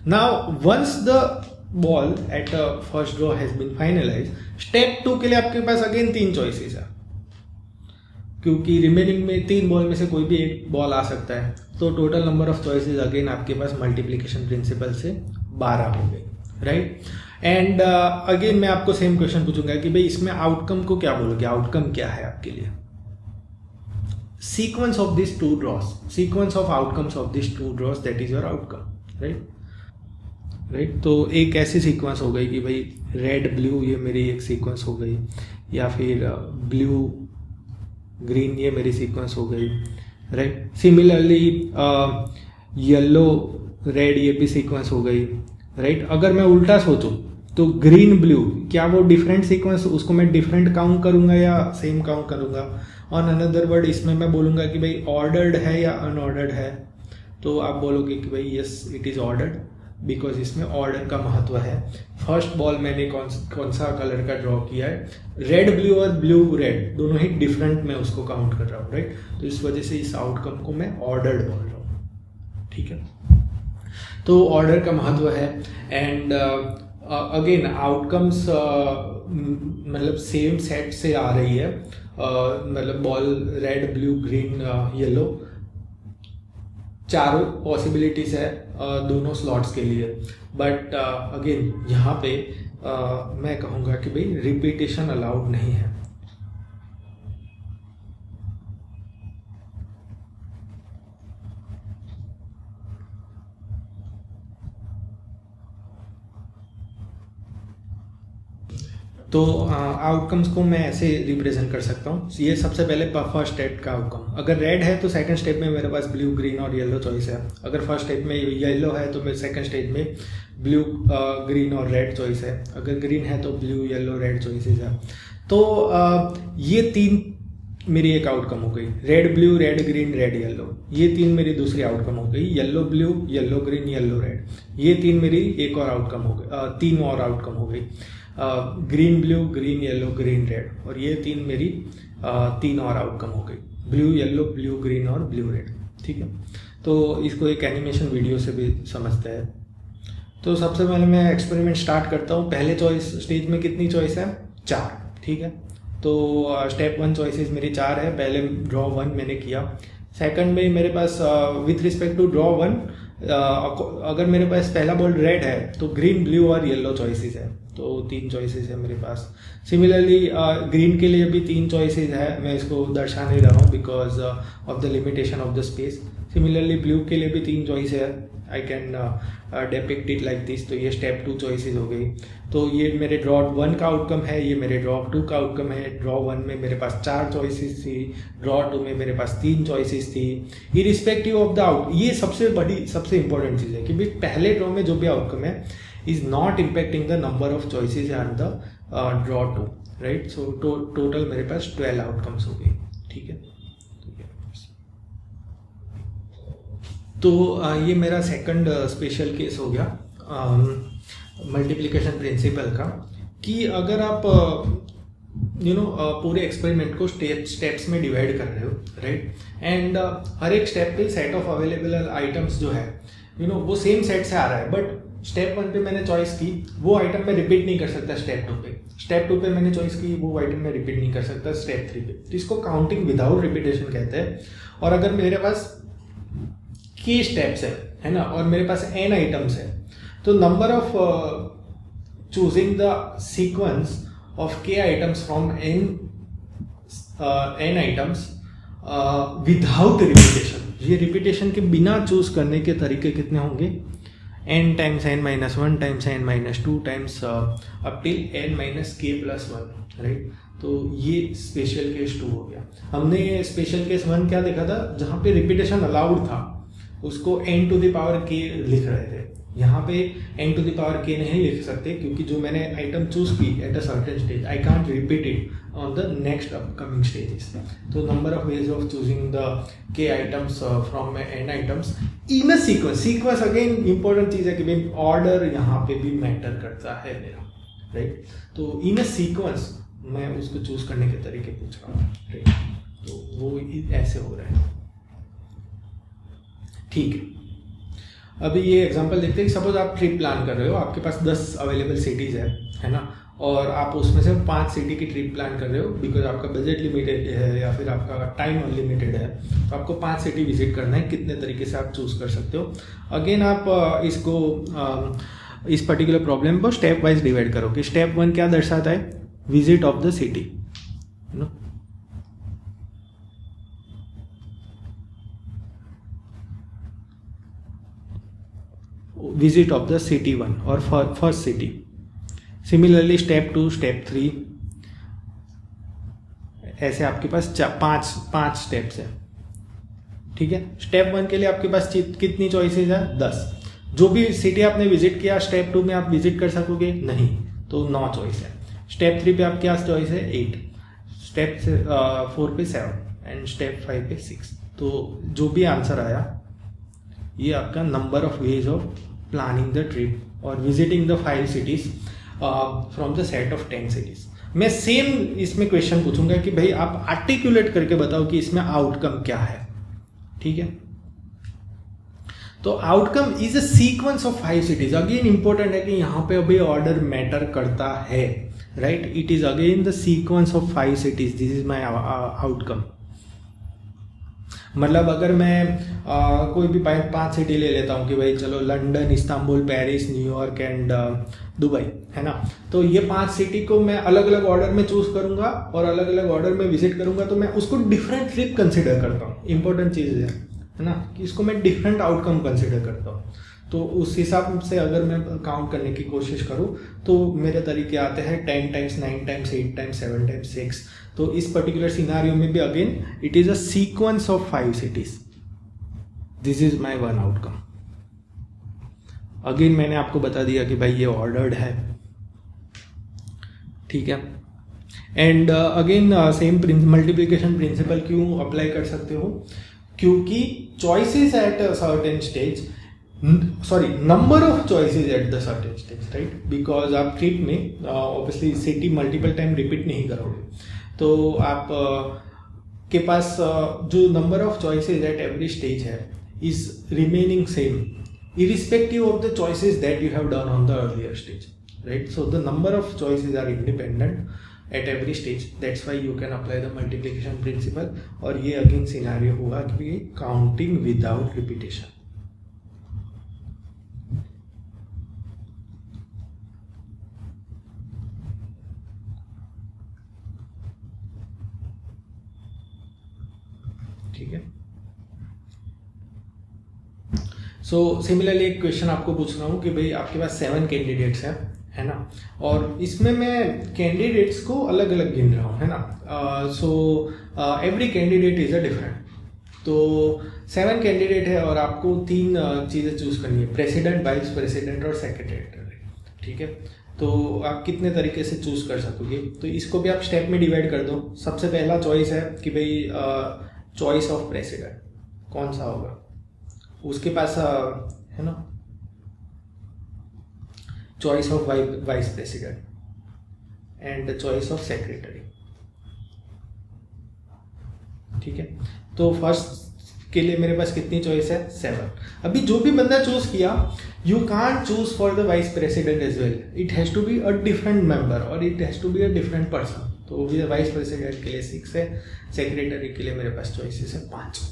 Now once the ball at first draw has been finalise, step 2 के लिए आपके पास अगेन 3 चॉइसेस है, क्योंकि रिमेनिंग में 3 बॉल में से कोई भी एक बॉल आ सकता है। तो total number of choices again आपके पास मल्टीप्लिकेशन प्रिंसिपल से 12 हो गई, राइट। एंड अगेन मैं आपको सेम क्वेश्चन पूछूंगा कि भाई इसमें आउटकम को क्या बोलोगे, आउटकम क्या है आपके लिए। Sequence of this 2 draws, sequence of outcomes of this 2 draws, that is your outcome, right. तो एक ऐसी सीक्वेंस हो गई कि भाई रेड ब्लू ये मेरी एक सीक्वेंस हो गई, या फिर ब्लू ग्रीन ये मेरी सीक्वेंस हो गई, राइट। सिमिलरली येलो रेड ये भी सीक्वेंस हो गई, राइट। अगर मैं उल्टा सोचूं तो ग्रीन ब्लू, क्या वो डिफरेंट सीक्वेंस, उसको मैं डिफरेंट काउंट करूंगा या सेम काउंट करूंगा? ऑन अनदर वर्ड, इसमें मैं बोलूंगा कि भाई ऑर्डर्ड है या अनऑर्डर्ड है, तो आप बोलोगे कि भाई yes it is ordered, because इसमें ऑर्डर का महत्व है। फर्स्ट बॉल मैंने कौन सा कलर का ड्रॉ किया है, रेड ब्लू और ब्लू रेड दोनों ही डिफरेंट मैं उसको काउंट कर रहा हूँ, राइट। तो इस वजह से इस आउटकम को मैं ऑर्डर्ड बोल रहा हूँ, ठीक है। तो ऑर्डर का महत्व है। एंड अगेन आउटकम्स मतलब सेम सेट से आ रही है, मतलब ball red blue green yellow, चारों पॉसिबिलिटीज है दोनों स्लॉट्स के लिए। बट अगेन यहाँ पे मैं कहूँगा कि भाई रिपीटेशन अलाउड नहीं है। तो आउटकम्स को मैं ऐसे रिप्रेजेंट कर सकता हूँ। ये सबसे पहले फर्स्ट स्टेप का आउटकम, अगर रेड है तो सेकंड स्टेप में मेरे पास ब्लू ग्रीन और येलो चॉइस है। अगर फर्स्ट स्टेप में येलो है तो मेरे सेकंड स्टेप में ब्लू ग्रीन और रेड चॉइस है। अगर ग्रीन है तो ब्लू येलो रेड चॉइसेस है। तो ये तीन मेरी एक आउटकम हो गई, red blue red green red yellow. ये तीन मेरी दूसरी आउटकम हो गई, yellow blue yellow green yellow red. ये तीन मेरी एक और आउटकम हो गई, तीन और आउटकम हो गई, green blue green yellow green red. और ये तीन मेरी तीन और आउटकम हो गई, ब्लू येलो ब्लू ग्रीन और ब्लू रेड, ठीक है। तो इसको एक एनिमेशन वीडियो से भी समझते हैं। तो सबसे पहले मैं एक्सपेरिमेंट स्टार्ट करता हूँ। पहले चॉइस स्टेज में कितनी चॉइस है? 4, ठीक है। तो स्टेप 1 चॉइसेस मेरी 4 है। पहले ड्रॉ 1 मैंने किया। सेकंड में मेरे पास विथ रिस्पेक्ट टू ड्रॉ 1 अगर मेरे पास पहला बॉल रेड है तो ग्रीन ब्लू और येलो चॉइसेस है, तो 3 चॉइसेस है मेरे पास। सिमिलरली ग्रीन के लिए भी 3 चॉइसेस है, मैं इसको दर्शा नहीं रहा हूँ because of the limitation of the space. Similarly blue के लिए भी 3 चॉइस है, I can depict it like this. तो ये स्टेप 2 चॉइसेस हो गई। तो ये मेरे ड्रॉ 1 का आउटकम है, ये मेरे ड्रॉ 2 का आउटकम है। ड्रॉ 1 में मेरे पास 4 चॉइसेस थी, ड्रॉ 2 में मेरे पास 3 चॉइसेस थी। इरिस्पेक्टिव ऑफ द आउट, ये सबसे इंपॉर्टेंट चीज़ है कि भाई पहले ड्रॉ में जो भी आउटकम है is not impacting the number of choices and the draw 2, right? So total मेरे पास 12 आउटकम्स हो गई, ठीक है। तो ये मेरा सेकंड स्पेशल केस हो गया मल्टीप्लिकेशन प्रिंसिपल का, कि अगर आप पूरे एक्सपेरिमेंट को स्टेप्स में डिवाइड कर रहे हो, राइट। एंड हर एक स्टेप पे सेट ऑफ अवेलेबल आइटम्स जो है वो सेम सेट से आ रहा है, बट स्टेप 1 पे मैंने चॉइस की, वो आइटम मैं रिपीट नहीं कर सकता स्टेप 2 पे। स्टेप 2 पे मैंने चॉइस की, वो आइटम मैं रिपीट नहीं कर सकता स्टेप 3 पे। तो इसको काउंटिंग विदाउट रिपीटेशन कहते हैं। और अगर मेरे पास k स्टेप्स है ना, और मेरे पास n आइटम्स है, तो number of choosing the sequence of k items from n items without repetition, ये रिपीटेशन के बिना चूज करने के तरीके कितने होंगे? n times n-1 times n-2 times up till n-k+1, right. तो ये स्पेशल केस 2 हो गया। हमने स्पेशल केस 1 क्या देखा था, जहाँ पे रिपीटेशन अलाउड था, उसको n⁻k लिख रहे थे। यहाँ पे n⁻k नहीं लिख सकते, क्योंकि जो मैंने आइटम चूज की at a certain stage, I can't repeat it on the next upcoming stages. तो number of ways of choosing the k items from n items in a sequence again important चीज है कि भाई order यहाँ पे भी matter करता है मेरा, राइट। तो इन अ सीक्वेंस मैं उसको चूज करने के तरीके पूछ रहा हूँ, राइट। तो वो ऐसे हो रहा है, ठीक है। अभी ये एग्जांपल देखते हैं। सपोज आप ट्रिप प्लान कर रहे हो, आपके पास 10 अवेलेबल सिटीज़ है ना, और आप उसमें से 5 सिटी की ट्रिप प्लान कर रहे हो बिकॉज आपका बजट लिमिटेड है या फिर आपका टाइम अनलिमिटेड है। तो आपको 5 सिटी विजिट करना है, कितने तरीके से आप चूज़ कर सकते हो। अगेन आप इसको इस पर्टिकुलर प्रॉब्लम को स्टेप वाइज डिवाइड करो कि स्टेप 1 क्या दर्शाता है? Visit of the city, no. Visit of the city 1 और first city. Similarly step 2 step 3 ऐसे आपके पास 5 स्टेप्स है, ठीक है। स्टेप 1 के लिए आपके पास कितनी चॉइसेस है? 10। जो भी सिटी आपने विजिट किया स्टेप 2 में आप विजिट कर सकोगे नहीं, तो 9 चॉइस है। स्टेप 3 पे आप क्या चॉइस है 8, स्टेप 4 पे 7 एंड स्टेप 5 पे 6। तो जो भी आंसर आया ये आपका number of ways of planning the trip और visiting the 5 cities from the set of 10 cities. मैं सेम इसमें क्वेश्चन पूछूंगा कि भाई आप आर्टिकुलेट करके बताओ कि इसमें आउटकम क्या है, ठीक है। तो outcome is a sequence of 5 cities. Again important है कि यहाँ पे अभी ऑर्डर मैटर करता है, right. It is again the sequence of 5 cities, this is my outcome. मतलब अगर मैं कोई भी 5 सिटी ले लेता हूँ कि भाई चलो London, Istanbul, Paris, New York and Dubai, है ना। तो ये 5 सिटी को मैं अलग अलग ऑर्डर में चूज करूंगा और अलग अलग ऑर्डर में विजिट करूंगा, तो मैं उसको डिफरेंट ट्रिप कंसिडर करता हूँ। इंपॉर्टेंट चीज़ है ना कि इसको मैं डिफरेंट आउटकम कंसिडर करता हूँ। तो उस हिसाब से अगर मैं काउंट करने की कोशिश करूँ तो मेरे तरीके आते हैं 10 टाइम्स, 9 टाइम्स, 8 टाइम्स, 7 टाइम्स, 6। तो इस पर्टिकुलर सिनारियो में भी again it is a sequence of 5 cities. This is my one outcome. Again मैंने आपको बता दिया कि भाई ये ऑर्डर्ड है, ठीक है। And again same multiplication principle क्यों अप्लाई कर सकते हो, क्योंकि choices at a certain stage, sorry number of choices at the certain stage, right. Because आप ट्रिप में obviously city multiple time repeat नहीं करोगे, तो आप के पास जो number of choices at every stage है is remaining same irrespective of the choices that you have done on the earlier stage, right? So the number of choices are independent at every stage. That's why you can apply the multiplication principle. और ये again scenario हुआ कि counting without repetition. ठीक है। So similarly एक question आपको पूछ रहा हूँ कि भाई आपके पास 7 कैंडिडेट्स हैं, है ना, और इसमें मैं कैंडिडेट्स को अलग अलग गिन रहा हूँ, है ना। So every candidate is a different. तो 7 कैंडिडेट है और आपको 3 चीज़ें चूज करनी है, प्रेसिडेंट, वाइस प्रेसिडेंट और सेक्रेटरी, ठीक है। तो आप कितने तरीके से चूज कर सकोगे, तो इसको भी आप स्टेप में डिवाइड कर दो। सबसे पहला चॉइस है कि भाई चॉइस ऑफ प्रेसिडेंट कौन सा होगा, उसके पास है ना choice of vice president and choice of secretary, ठीक है। तो फर्स्ट के लिए मेरे पास कितनी चॉइस है 7। अभी जो भी बंदा चूज किया, you can't choose for the vice president as well, it has to be a different member और it has to be a different person. तो वाइस प्रेसिडेंट के लिए 6 है, सेक्रेटरी के लिए मेरे पास चॉइसेस है 5।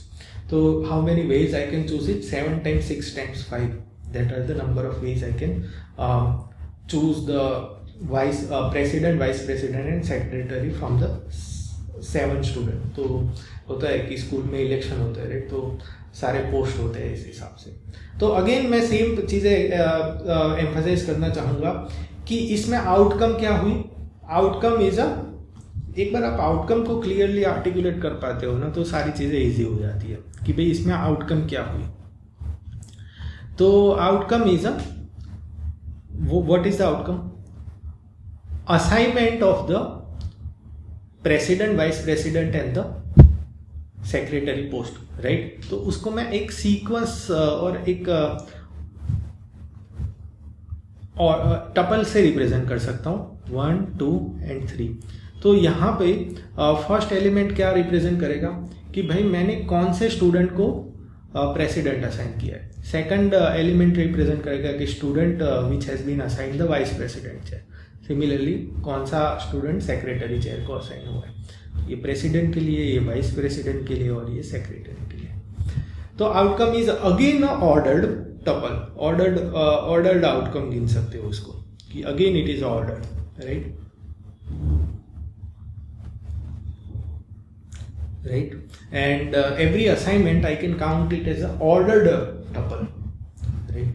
So how many ways I can choose it? 7 times 6 times 5. That are the number of ways I can choose the president, vice president and secretary from the 7 student. तो होता है कि स्कूल में election होता है, right, तो सारे post होते हैं इस हिसाब से। तो अगेन मैं सेम चीज़ें एम्फसाइज करना चाहूँगा कि इसमें आउटकम क्या हुई। आउटकम इज एक बार आप आउटकम को क्लियरली आर्टिकुलेट कर पाते हो ना, तो सारी चीज़ें इजी हो जाती है कि भाई इसमें आउटकम क्या हुई। तो outcome is what is the outcome, assignment of the president, vice president and the secretary post, right. तो उसको मैं एक सीक्वेंस और एक और टपल से रिप्रेजेंट कर सकता हूँ, 1, 2 एंड 3। तो यहाँ पे फर्स्ट एलिमेंट क्या रिप्रेजेंट करेगा कि भाई मैंने कौन से स्टूडेंट को प्रेसिडेंट असाइन किया है। सेकंड एलिमेंट रिप्रेजेंट करेगा कि student which has been assign the vice president chair. Similarly कौन सा स्टूडेंट सेक्रेटरी चेयर को असाइन हुआ है, ये प्रेसिडेंट के लिए, ये वाइस प्रेसिडेंट के लिए और ये सेक्रेटरी के लिए। तो outcome is again ordered tuple, ordered outcome गिन सकते हो उसको कि again it is ordered, right. Right, and every assignment I can count it as an ordered tuple, right.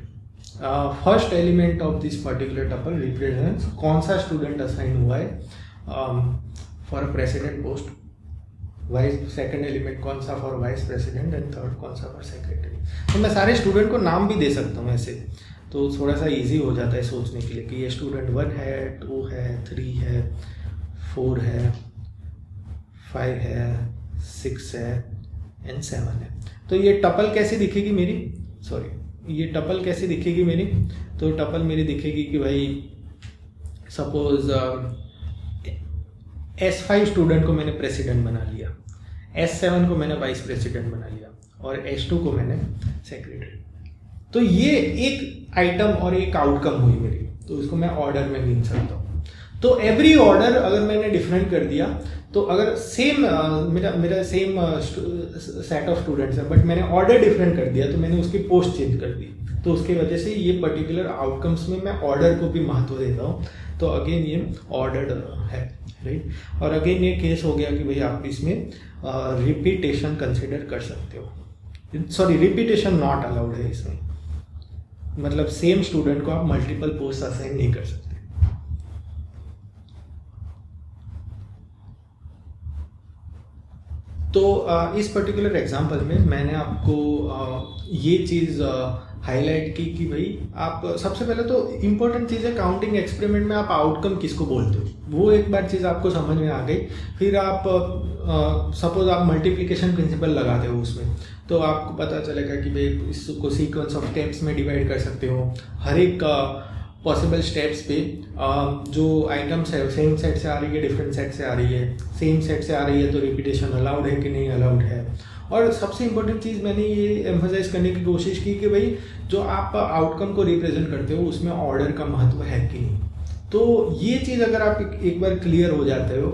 First element of this particular tuple represents कौन सा student assign हुआ है for a president post, second element कौन सा for vice president and third कौन सा for secretary। तो मैं सारे student को नाम भी दे सकता हूँ ऐसे, तो थोड़ा सा इजी हो जाता है सोचने के लिए कि ये स्टूडेंट 1 है, 2 है, 3 है, 4 है, 5 है, 6 है एंड 7 है। तो ये टपल कैसे दिखेगी मेरी, ये टपल कैसे दिखेगी मेरी? तो टपल मेरी दिखेगी कि भाई सपोज S5 स्टूडेंट को मैंने प्रेसिडेंट बना लिया, S7 को मैंने वाइस प्रेसिडेंट बना लिया और S2 को मैंने सेक्रेटरी। तो ये एक आइटम और एक आउटकम हुई मेरी, तो इसको मैं ऑर्डर में गिन सकता हूँ। तो एवरी ऑर्डर अगर मैंने डिफरेंट कर दिया, तो अगर सेम मेरा सेम सेट ऑफ स्टूडेंट्स है बट मैंने ऑर्डर डिफरेंट कर दिया, तो मैंने उसकी पोस्ट चेंज कर दी, तो उसकी वजह से ये पर्टिकुलर आउटकम्स में मैं ऑर्डर को भी महत्व देता हूँ। तो अगेन ये ऑर्डर्ड है, राइट। और अगेन ये केस हो गया कि भाई आप इसमें रिपीटेशन कंसिडर कर सकते हो। सॉरी, रिपीटेशन नॉट अलाउड है इसमें, मतलब सेम स्टूडेंट को आप मल्टीपल पोस्ट असाइन नहीं कर सकते। तो इस पर्टिकुलर एग्जांपल में मैंने आपको ये चीज़ हाईलाइट की कि भाई आप सबसे पहले तो इम्पोर्टेंट चीज़ है काउंटिंग एक्सपेरिमेंट में आप आउटकम किसको बोलते हो, वो एक बार चीज़ आपको समझ में आ गई। फिर आप सपोज आप मल्टीप्लिकेशन प्रिंसिपल लगाते हो उसमें, तो आपको पता चलेगा कि भाई इसको सीक्वेंस ऑफ स्टेप्स में डिवाइड कर सकते हो। हर एक पॉसिबल स्टेप्स पे जो आइटम्स है सेम सेट से आ रही है, डिफरेंट सेट से आ रही है, सेम सेट से आ रही है तो रिपीटेशन अलाउड है कि नहीं अलाउड है। और सबसे इम्पोर्टेंट चीज़ मैंने ये एम्फसाइज करने की कोशिश की कि भाई जो आप आउटकम को रिप्रेजेंट करते हो उसमें ऑर्डर का महत्व है कि नहीं। तो ये चीज़ अगर आप एक बार क्लियर हो जाते हो,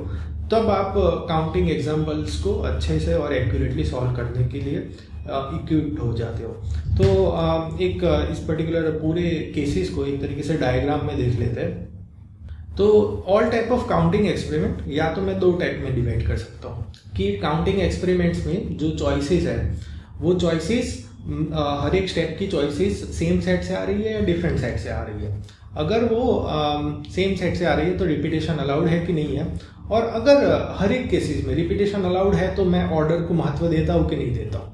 तब आप काउंटिंग एग्जाम्पल्स को अच्छे से और एक्यूरेटली सॉल्व करने के लिए इक्विप्ड हो जाते हो। तो एक इस पर्टिकुलर पूरे केसेस को एक तरीके से डायग्राम में देख लेते हैं। तो all type of counting experiment या तो मैं 2 टाइप में डिवाइड कर सकता हूँ कि काउंटिंग एक्सपेरिमेंट्स में जो चॉइसेस है वो चॉइसेस हर एक स्टेप की चॉइसेस सेम सेट से आ रही है या डिफरेंट सेट से आ रही है। अगर वो सेम सेट से आ रही है तो रिपीटेशन अलाउड है कि नहीं है, और अगर हर एक केसेस में रिपीटेशन अलाउड है तो मैं ऑर्डर को महत्व देता हूँ कि नहीं देता हूँ,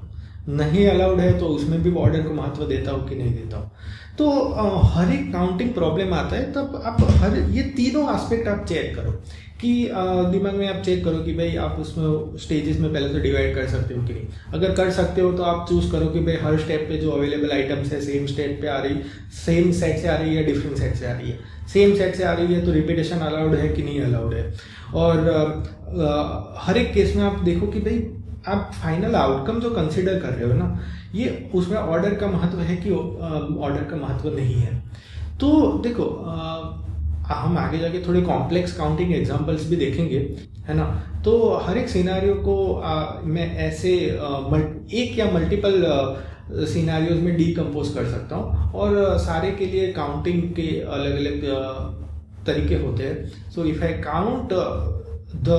नहीं अलाउड है तो उसमें भी ऑर्डर को महत्व देता हूँ कि नहीं देता हूँ। तो हर एक काउंटिंग प्रॉब्लम आता है तब आप ये तीनों एस्पेक्ट आप चेक करो कि दिमाग में आप चेक करो कि भाई आप उसमें स्टेजेस में पहले तो डिवाइड कर सकते हो कि नहीं। अगर कर सकते हो तो आप चूज करो कि भाई हर स्टेप पे जो अवेलेबल आइटम्स है सेम स्टेप पे आ रही, सेम सेट से आ रही है, डिफरेंट सेट से आ रही है। सेम सेट से आ रही है तो रिपीटेशन अलाउड है कि नहीं अलाउड है। और हर एक केस में आप देखो कि भाई आप फाइनल आउटकम जो कंसिडर कर रहे हो ना, ये उसमें ऑर्डर का महत्व है कि ऑर्डर का महत्व नहीं है। तो देखो हम आगे जाके थोड़े कॉम्प्लेक्स काउंटिंग एग्जांपल्स भी देखेंगे, है ना। तो हर एक सिनेरियो को मैं ऐसे एक या मल्टीपल सिनेरियोज में डीकम्पोज कर सकता हूँ और सारे के लिए काउंटिंग के अलग अलग तरीके होते हैं। So if I count the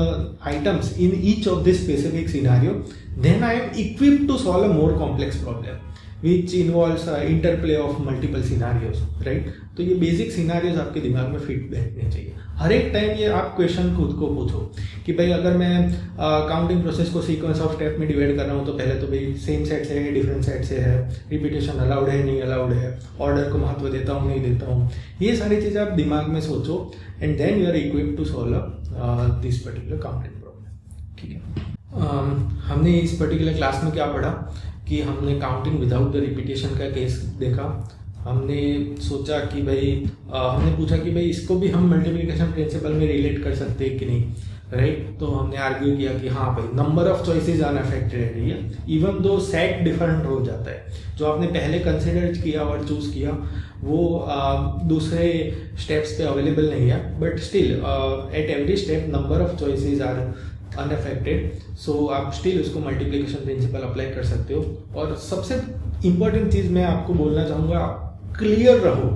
items in each of this specific scenario, then I am equipped to solve a more complex problem which involves interplay of multiple scenarios, right? तो ये बेसिक सिनारियोज आपके दिमाग में fit बैठने चाहिए। हर एक time ये आप क्वेश्चन खुद को पूछो कि भाई अगर मैं काउंटिंग प्रोसेस को सीक्वेंस ऑफ स्टेप में डिवाइड कर रहा हूँ तो पहले तो भाई सेम सेट से है, डिफरेंट सेट से है, रिपीटेशन अलाउड है नहीं अलाउड है, ऑर्डर को महत्व देता हूँ नहीं देता हूँ। ये सारी चीज़ें आप दिमाग में सोचो and then you are equipped to solve this particular counting problem. ठीक है, हमने इस पर्टिकुलर क्लास में क्या पढ़ा कि हमने काउंटिंग विदाउट द रिपीटेशन का केस देखा। हमने सोचा कि भाई हमने पूछा कि भाई इसको भी हम मल्टीप्लिकेशन प्रिंसिपल में रिलेट कर सकते हैं कि नहीं, राइट। तो हमने आर्ग्यू किया कि हाँ भाई नंबर ऑफ चॉइसेस अनअफेक्टेड है इवन दो सेट डिफरेंट हो जाता है। जो आपने पहले कंसिडर किया और चूज किया वो दूसरे स्टेप्स पे अवेलेबल नहीं है, but still at every step number of choices are unaffected. So आप स्टिल उसको मल्टीप्लिकेशन प्रिंसिपल अप्लाई कर सकते हो। और सबसे इंपॉर्टेंट चीज़ मैं आपको बोलना चाहूँगा, क्लियर रहो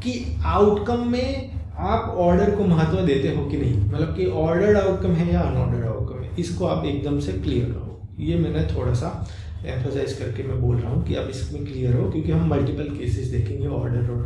कि आउटकम में आप ऑर्डर को महत्व देते हो कि नहीं, मतलब कि ऑर्डर्ड आउटकम है या अनऑर्डर्ड आउटकम है, इसको आप एकदम से क्लियर रहो। ये मैंने थोड़ा सा एम्फसाइज करके मैं बोल रहा हूँ कि आप इसमें क्लियर हो, क्योंकि हम मल्टीपल केसेस देखेंगे ऑर्डर और